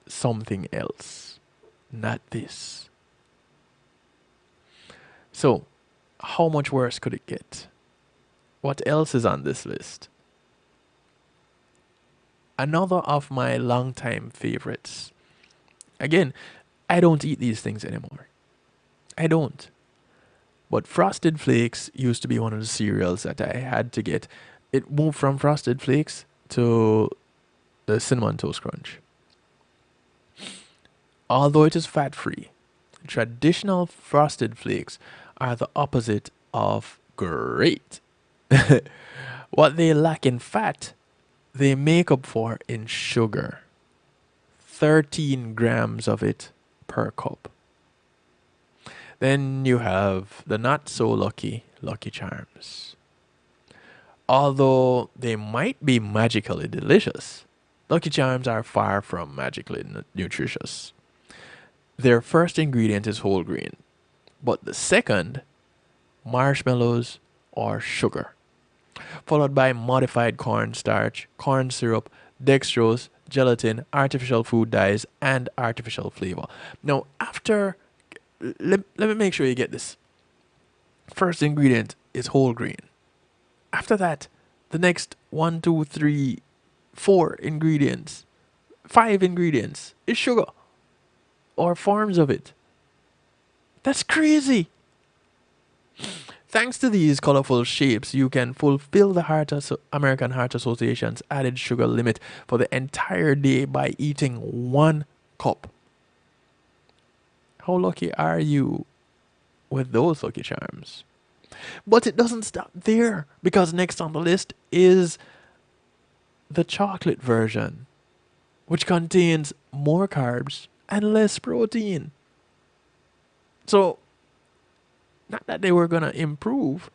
something else, not this. So, how much worse could it get? What else is on this list? Another of my longtime favorites. Again, I don't eat these things anymore. I don't. But Frosted Flakes used to be one of the cereals that I had to get. It moved from Frosted Flakes to the Cinnamon Toast Crunch. Although it is fat-free, traditional Frosted Flakes are the opposite of great. What they lack in fat, they make up for in sugar. 13 grams of it per cup. Then you have the not so lucky Lucky Charms. Although they might be magically delicious, Lucky Charms are far from magically nutritious. Their first ingredient is whole grain, but the second, marshmallows or sugar, followed by modified cornstarch, corn syrup, dextrose, gelatin, artificial food dyes, and artificial flavor. Now, let me make sure you get this. First ingredient is whole grain. After that, the next 1, 2, 3, 4 ingredients, 5 ingredients is sugar or forms of it. That's crazy. Thanks to these colorful shapes, you can fulfill the American Heart Association's added sugar limit for the entire day by eating 1 cup. How lucky are you with those Lucky Charms? But it doesn't stop there, because next on the list is the chocolate version, which contains more carbs and less protein. So, not that they were going to improve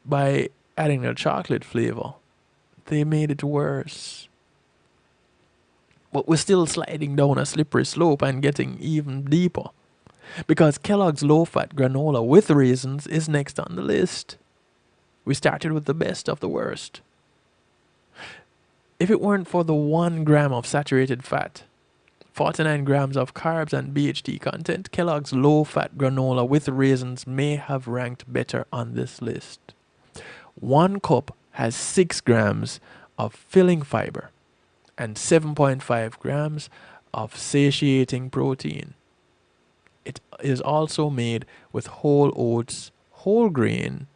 by adding the chocolate flavor. They made it worse. But we're still sliding down a slippery slope and getting even deeper, because Kellogg's low-fat granola with raisins is next on the list. We started with the best of the worst. If it weren't for the 1 gram of saturated fat, 49 grams of carbs and BHT content, Kellogg's low-fat granola with raisins may have ranked better on this list. 1 cup has 6 grams of filling fiber and 7.5 grams of satiating protein. It is also made with whole oats, whole grain,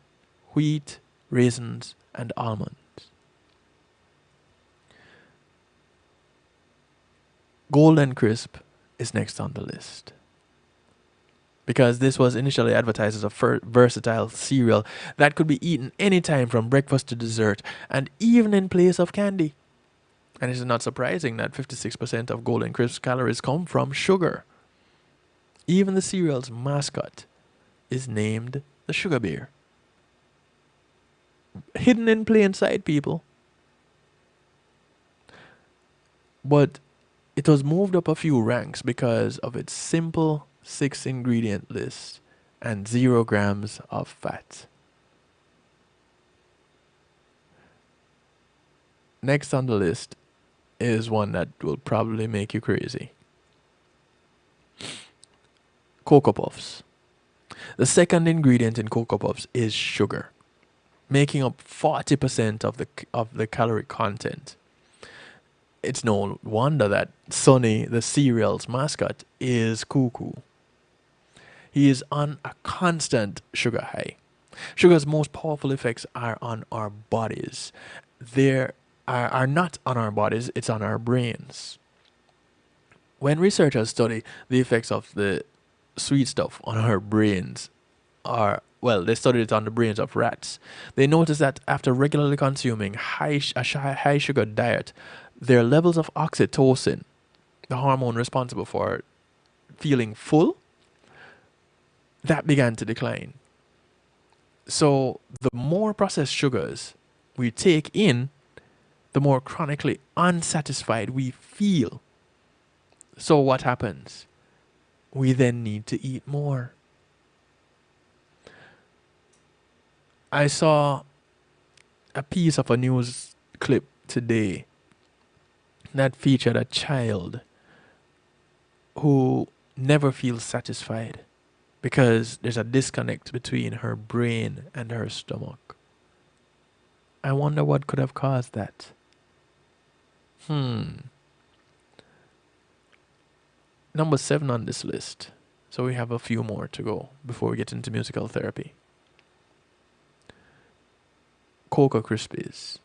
wheat, raisins, and almonds. Golden Crisp is next on the list, because this was initially advertised as a versatile cereal that could be eaten anytime from breakfast to dessert and even in place of candy. And it is not surprising that 56% of Golden Crisp calories come from sugar. Even the cereal's mascot is named the Sugar Bear. Hidden in plain sight, people. But it was moved up a few ranks because of its simple 6-ingredient list and 0 grams of fat. Next on the list is one that will probably make you crazy. Cocoa Puffs. The second ingredient in Cocoa Puffs is sugar, making up 40% of the calorie content. It's no wonder that Sonny, the cereal's mascot, is cuckoo. He is on a constant sugar high. Sugar's most powerful effects are on our bodies. They are not on our bodies, it's on our brains. When researchers study the effects of the sweet stuff on our brains, they studied it on the brains of rats. They noticed that after regularly consuming a high sugar diet, their levels of oxytocin, the hormone responsible for feeling full, that began to decline. So the more processed sugars we take in, the more chronically unsatisfied we feel. So what happens? We then need to eat more. I saw a piece of a news clip today that featured a child who never feels satisfied because there's a disconnect between her brain and her stomach. I wonder what could have caused that. Number 7 on this list. So we have a few more to go before we get into musical therapy. Cocoa Krispies.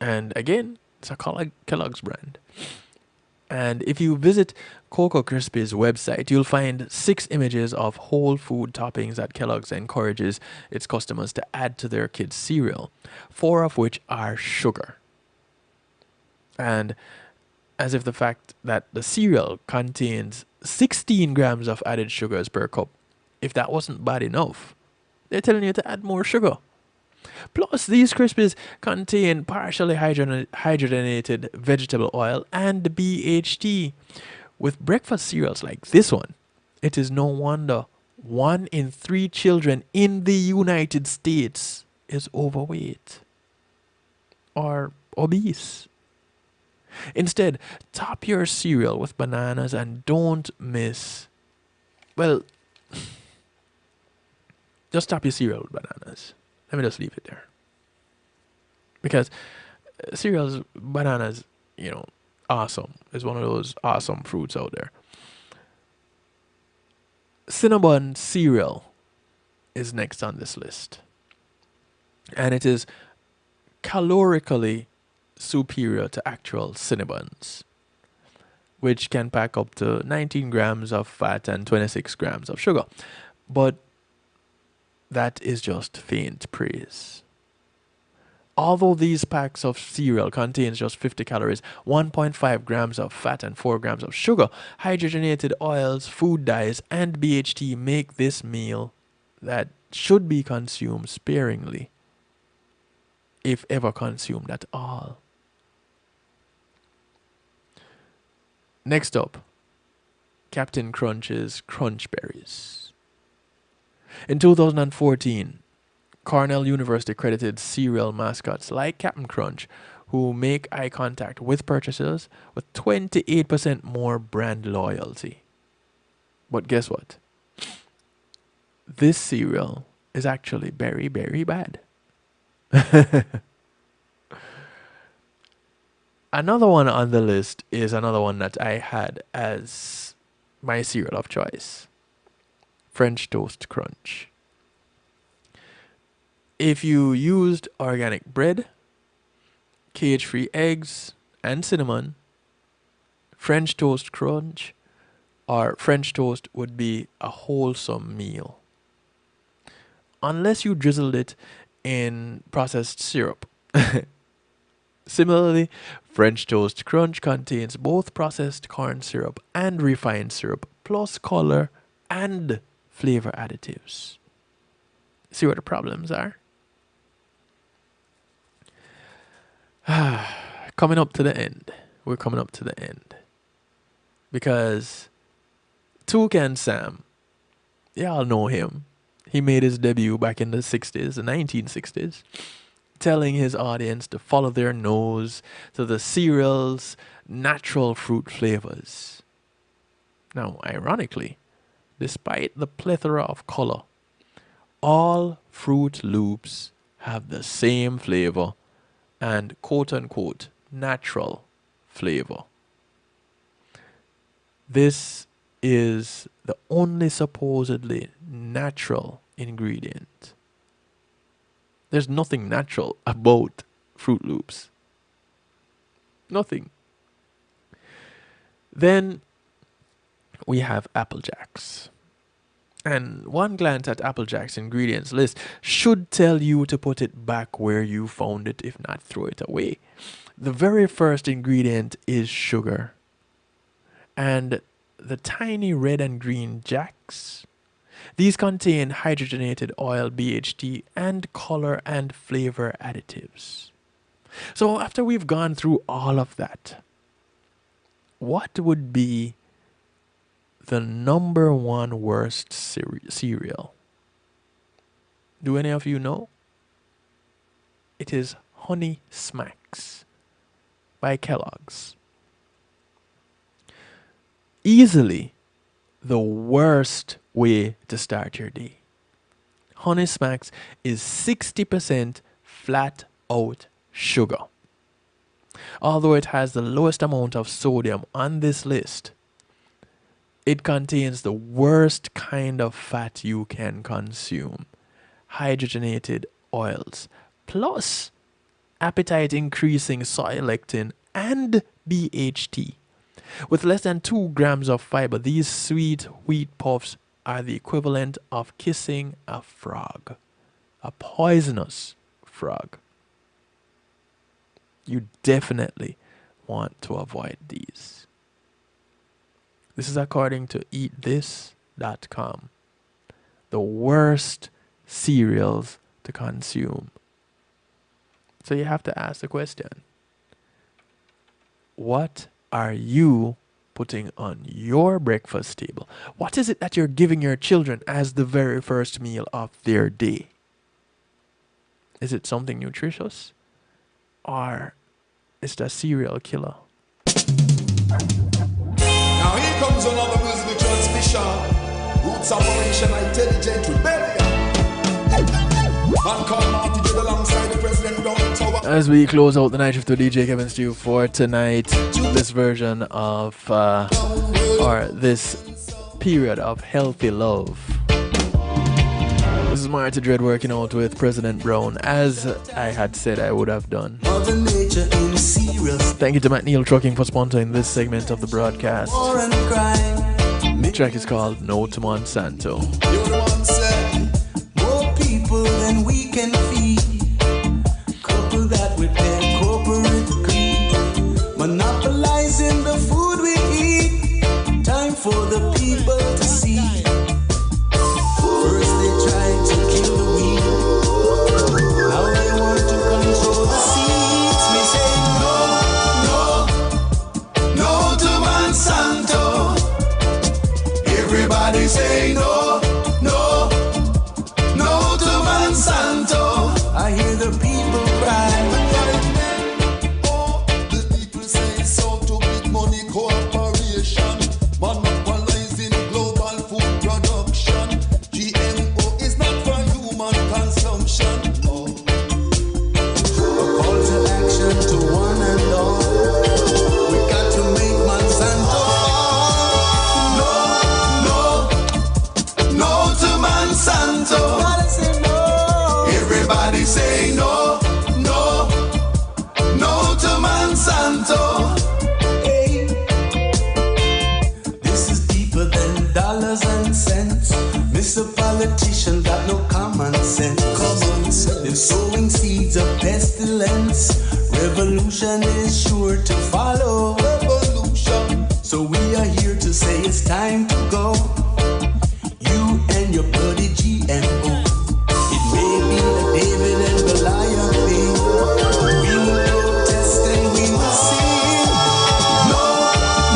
And again, it's a Kellogg's brand. And if you visit Cocoa Krispies' website, you'll find 6 images of whole food toppings that Kellogg's encourages its customers to add to their kids' cereal, 4 of which are sugar. And as if the fact that the cereal contains 16 grams of added sugars per cup, if that wasn't bad enough, they're telling you to add more sugar. Plus, these Krispies contain partially hydrogenated vegetable oil and BHT. With breakfast cereals like this one, it is no wonder 1 in 3 children in the United States is overweight or obese. Instead, top your cereal with bananas and don't miss, just top your cereal with bananas. Let me just leave it there. Because cereals, bananas, awesome. It's one of those awesome fruits out there. Cinnabon cereal is next on this list. And it is calorically superior to actual Cinnabons, which can pack up to 19 grams of fat and 26 grams of sugar. But that is just faint praise. Although these packs of cereal contains just 50 calories, 1.5 grams of fat and 4 grams of sugar, hydrogenated oils, food dyes, and BHT make this meal that should be consumed sparingly, if ever consumed at all. Next up, Captain Crunch's Crunch Berries. In 2014, Cornell University credited cereal mascots like Captain Crunch, who make eye contact with purchasers, with 28% more brand loyalty. But guess what? This cereal is actually very, very bad. Another one on the list is another one that I had as my cereal of choice. French Toast Crunch. If you used organic bread, cage-free eggs, and cinnamon, French Toast Crunch or French toast would be a wholesome meal. Unless you drizzled it in processed syrup. Similarly, French Toast Crunch contains both processed corn syrup and refined syrup, plus color and flavor additives. See what the problems are? Coming up to the end. We're coming up to the end. Because Toucan Sam, y'all know him. He made his debut back in the 60s, the 1960s. telling his audience to follow their nose to the cereal's natural fruit flavors. Now, ironically, despite the plethora of color, all Fruit Loops have the same flavor and quote-unquote natural flavor. This is the only supposedly natural ingredient. There's nothing natural about Fruit Loops. Nothing. Then we have Apple Jacks. And one glance at Apple Jacks ingredients list should tell you to put it back where you found it, if not throw it away. The very first ingredient is sugar. And the tiny red and green jacks, these contain hydrogenated oil, BHT, and color and flavor additives. So after we've gone through all of that, what would be the number one worst cereal? Do any of you know? It is Honey Smacks by Kellogg's. Easily the worst way to start your day. Honey Smacks is 60% flat out sugar. Although it has the lowest amount of sodium on this list, it contains the worst kind of fat you can consume, hydrogenated oils, plus appetite increasing soy lectin and BHT. With less than 2 grams of fiber, these sweet wheat puffs are the equivalent of kissing a frog, a poisonous frog. You definitely want to avoid these. This is according to eatthis.com. The worst cereals to consume. So you have to ask the question, what are you putting on your breakfast table? What is it that you're giving your children as the very first meal of their day? Is it something nutritious? Or is it a serial killer? Now here comes another musical transmission. Roots Operation Intelligent Rebellion. Man called Marty J alongside the President Brown Tower. As we close out the night shift with DJ Kevin Stew for tonight, this version of, or this period of healthy love. This is Marty Dread working out with President Brown, as I had said I would have done. Thank you to Matt Neal Trucking for sponsoring this segment of the broadcast. The track is called No to Monsanto. More people than we can feed. Couple that with their corporate greed. Monopolizing the food we eat. Time for the people to see. First they tried to kill the weed. Now they want to control the seeds. We say no, no, no to Monsanto. Everybody say no, no, no to Monsanto. I hear the people cry. Oh, the people say so to big money corporation. Monopolizing global food production. GMO is not for human consumption. Oh. A call to action to one and all. We got to make Monsanto. No to Monsanto. Everybody say no, no, no to Monsanto. Hey. This is deeper than dollars and cents. Mr. Politician got no common sense. They're sowing seeds of pestilence. Revolution is sure to follow. Revolution. So we are here to say it's time to go. You and your bloody GMO. It may be the David and Goliath thing. We will protest and we will sing. No,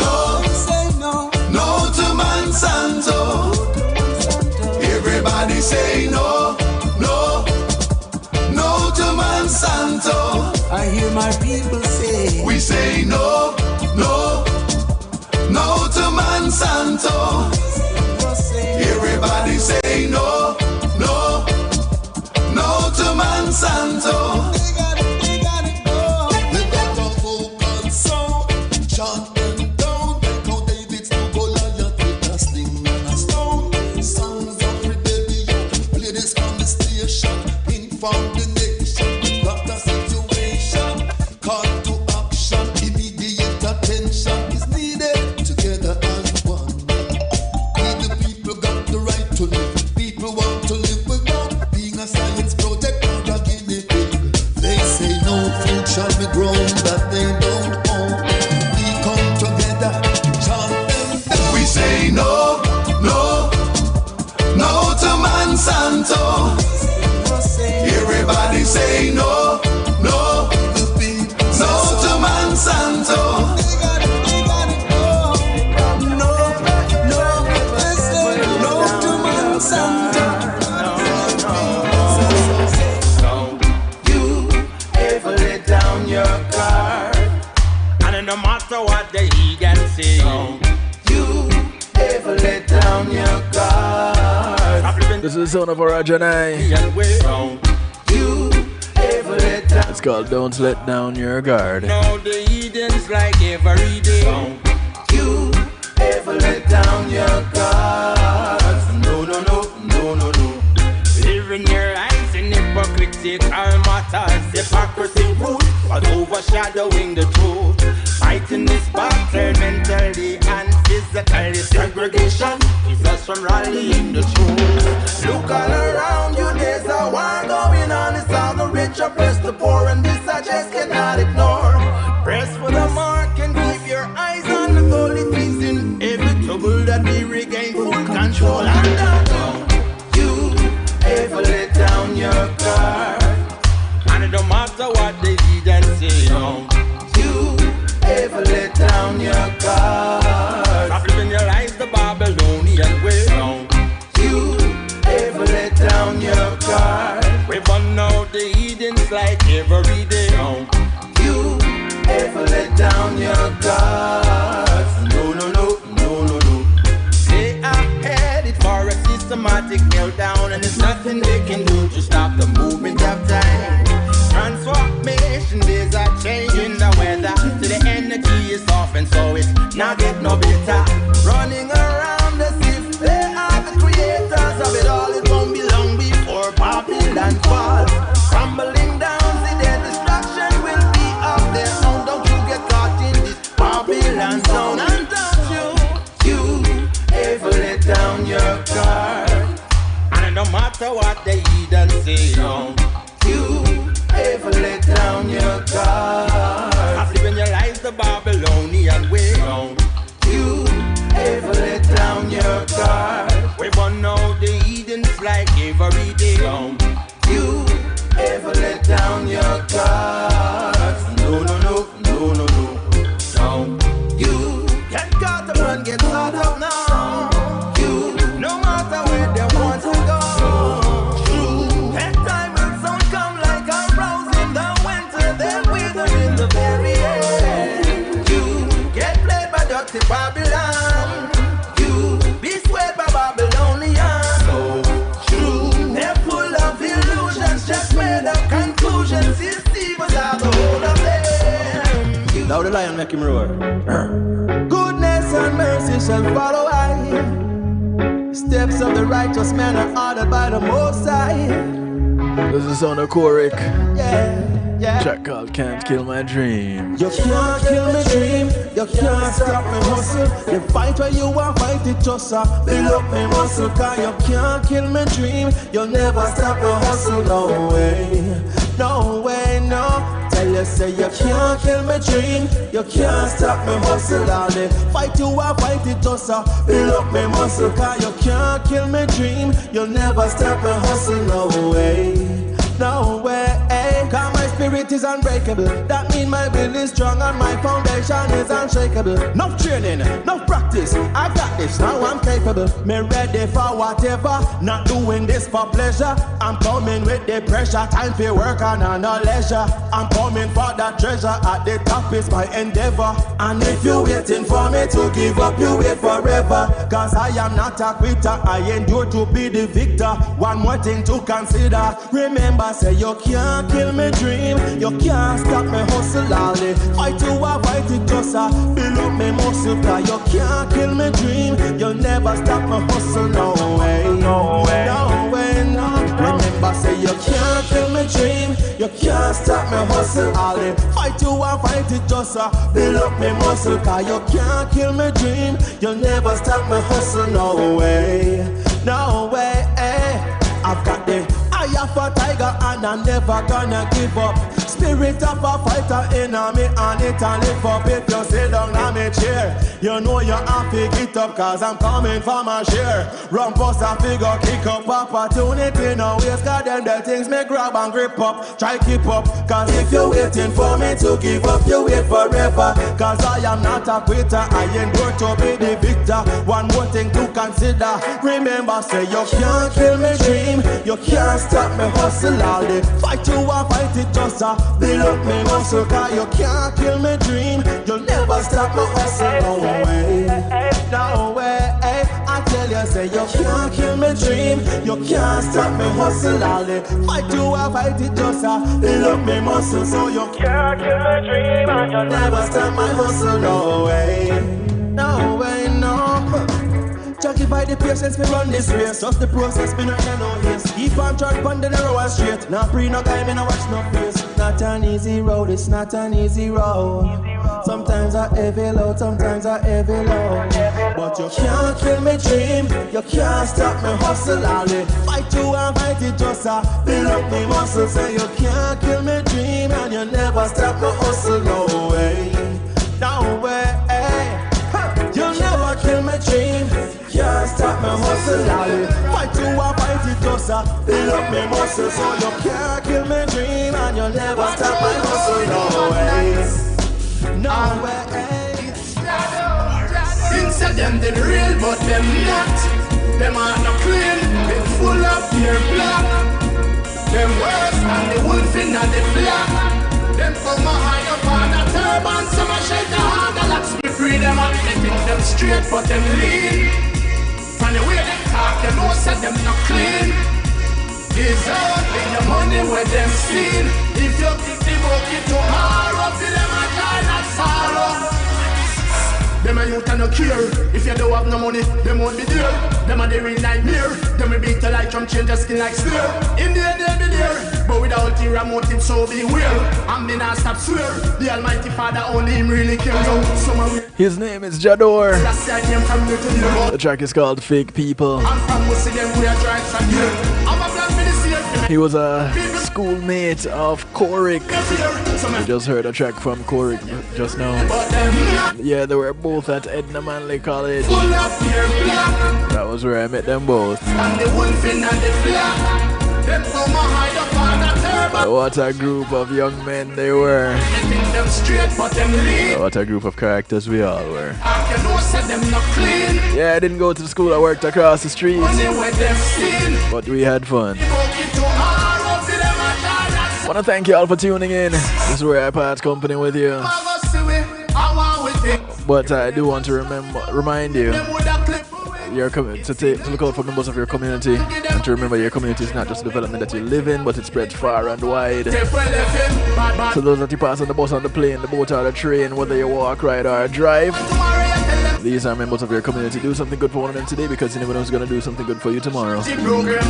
no, say no, no to Monsanto. Everybody say no, no, no to Monsanto. my people say. We say no, no, no to Monsanto. Everybody say no, no, no to Monsanto. They got it go. They got a vocal sound. Chant them down. Now David's to Goliath with a sling and a stone. Sounds of rebellion. Play this on the station. Inform the nation. Got the situation. Call to action. Immediate attention is needed. Together as one. We the people got the right to live. People want to live without being a science project or a guinea pig. They say no food shall be grown that they don't own. We come together, chant them down. We say no, no, no to Monsanto. Everybody say no, no, no to Monsanto. They got it go. No, no, they say no to Monsanto. Don't you ever let down your guard. And no matter what the heathen say, don't you ever let down your guard. This is the sound of Arajanai. Don't you ever let down. It's called Don't Let Down Your Guard. No, the heathens like every day. Don't you ever let down your guard. No, no, no, no, no, no. Living your eyes in hypocrisy, all matters. Hypocrisy root was overshadowing the truth. Fighting this battle mentally and physically. Segregation is us from rallying the truth. Look all around you, there's a war going on. It's all the rich oppress the poor, and this I just cannot ignore. Press for the mark and keep your eyes on the goal. It is inevitable that we regain full control. And don't you ever let down your guard. And it don't matter what the heathen say. Don't you ever let down your guard. Stop living your life the Babylonian way. Don't you ever let down your guard. We burn out the heathens like every day. Don't you ever let down your guard. No, no, no, no, no, no. They are headed for a systematic meltdown, and there's nothing they can do to stop the movement of time. Transformation, days are changing the weather. So the energy is off, and so it's not get no better. Running around as if they are the creators of it all. It won't be long before Babylon falls. Crumbling down, see their destruction will be of their own. Don't you get caught in this Babylon zone. And don't you ever let down your guard. And no matter what the heathen say, don't you ever let down your guard. Stop living your life the Babylonian way. Don't you ever let down your guard. We burn out the heathens like every day. Don't you ever let down your guard. No, no, no, no, no, no. Don't you get caught up and get caught up now. You, no matter where they want to go. True, that time will soon come like a rose in the winter, then wither in the very end. You get played by dirty Babylon. You be swayed by Babylonians. So true, they're full of illusions, just made up conclusions. Deceivers are the whole of them. Now the lion make him roar. Goodness and mercy shall follow I. Steps of the righteous man are ordered by the Most High. This is on the Korik. Yeah, yeah. Track called Can't Kill My Dream. You can't kill my dream, you can't stop my hustle. You fight where you want, fight it just build up my muscle. Cause you can't kill my dream, you'll never stop my hustle. No way, no way, no. Tell you say you can't kill my dream, you can't stop my hustle. All the fight you want, fight it just build up my muscle. Cause you can't kill my dream, you'll never stop my hustle. No way, no way. Cause my spirit is unbreakable. That means my will is strong and my foundation is unshakable. No training, no practice, I got this, now I'm capable. Me ready for whatever, not doing this for pleasure. I'm coming with the pressure, time for work and no leisure. I'm coming for that treasure, at the top is my endeavor. And if you're waiting for me to give up, you wait forever. Cause I am not a quitter, I endure to be the victor. One more thing to consider, remember say you can't kill me dream, you can't stop me hustle all day. Fight to avoid it just build up me muscle. Cause you can't kill me dream, you'll never stop me hustle, no way, no way, no way, no. Remember say you can't kill me dream, you can't stop me hustle all day. Fight to avoid it just build up me muscle. Cause you can't kill me dream, you'll never stop me hustle, no way, no way, I've got the eye of a tiger and I'm never gonna give up. Spirit of a fighter in me and it and live up. If you sit down on me chair, you know you have to get up. Cause I'm coming for my share. Run bust a figure, kick up opportunity. No waste, cause them the things me grab and grip up. Try keep up, cause if you're waiting for me to give up, you wait forever. Cause I am not a quitter, I endure to be the victor. One more thing to consider, remember say you can't kill me dream, you can't stop me hustle all day. Fight to a fight it just build up me muscle. Cause you can't kill me dream, you'll never stop me hustle, no way, no way. I tell you say you can't kill me dream, you can't stop me hustle all day. Fight to a fight it just build up me muscle. So you can't kill me dream and you'll never stop my hustle, no way, no way, no. Jockey by the patience, me run this race. Just the process, me not no haste. Keep on track, on the narrow and straight. Not pre, no time, me no watch no face. Not an easy road, it's not an easy road. Sometimes I heavy load, sometimes I heavy load. But you can't kill me dream, you can't stop me hustle all day. Fight to and fight it just build up me muscle. Say you can't kill me dream and you never stop me hustle, no way, no way. You'll never kill me dream, can't stop me hustle all day. Fight to a fight it just build up me muscle. So you can't kill me dream and you'll never stop my hustle, no way, no way. Things are them the real but them not. Them are not clean, been full of fear black. Them worse than the wolf in the black. Them from a high up on a turban, some a shake a hand, the locks be free. Them up, they think them straight but them lean. From the way they talk, you know say them not clean. Deserve the money where them seen. If you think the book it tomorrow, see them a kind of sorrow. Them a youth and no care. If you don't have no money, them won't be there. Them a the real nightmare. Them will beat you like Trump, change your skin like sneer. In the end they'll be there, but without your motive, so beware. And me not stop swear. The Almighty Father only him really cares. His name is Jador. The track is called Fake People. He was a schoolmate of Korik. We just heard a track from Korik just now. Yeah, they were both at Edna Manley College. That was where I met them both. What a group of young men they were. What a group of characters we all were. Yeah, I didn't go to the school, I worked across the street. But we had fun. I want to thank you all for tuning in. This is where I part company with you. But I do want to remind you to look out for members of your community and to remember your community is not just a development that you live in, but it spreads far and wide. So those that you pass on the bus, on the plane, the boat or the train, whether you walk, ride or drive, these are members of your community. Do something good for one of them today because you never know who's going to do something good for you tomorrow.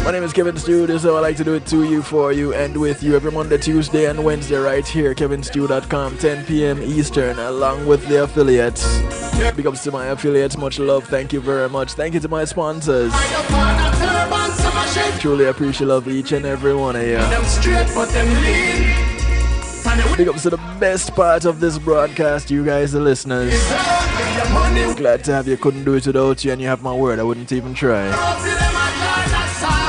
My name is Kevin Stew. This is how I like to do it to you, for you, and with you every Monday, Tuesday, and Wednesday right here, kevinstew.com, 10 p.m. Eastern, along with the affiliates. Big ups to my affiliates. Much love. Thank you very much. Thank you to my sponsors. Truly appreciate love each and every one of you. Big ups to the best part of this broadcast, you guys, the listeners. Glad to have you. Couldn't do it without you, and you have my word. I wouldn't even try.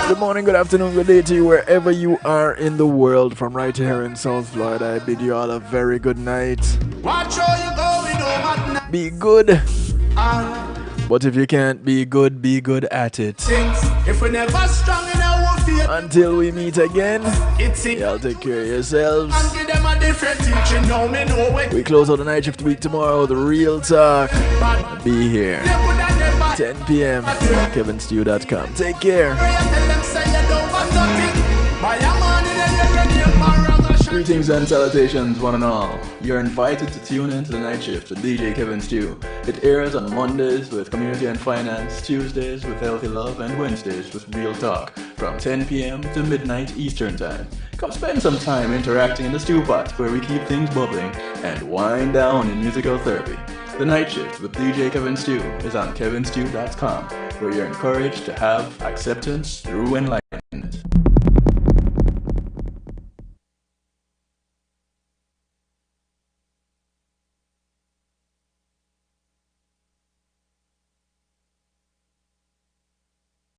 Good morning, good afternoon, good day to you wherever you are in the world. From right here in South Florida, I bid you all a very good night. Watch how you going over. Be good. But if you can't be good at it. If we never strong in our faith, until we meet again, y'all take care of yourselves. and give them a different teaching. Now me know it. We close out the night shift week tomorrow. The Real Talk. Be here. 10 p.m. KevinStew.com. Take care. Greetings and salutations, one and all. You're invited to tune in to the night shift with DJ Kevin Stew. It airs on Mondays with Community and Finance, Tuesdays with Healthy Love, and Wednesdays with Real Talk from 10 p.m. to midnight Eastern Time. Come spend some time interacting in the stew pot where we keep things bubbling and wind down in musical therapy. The night shift with DJ Kevin Stew is on KevinStew.com, where you're encouraged to have acceptance through enlightenment.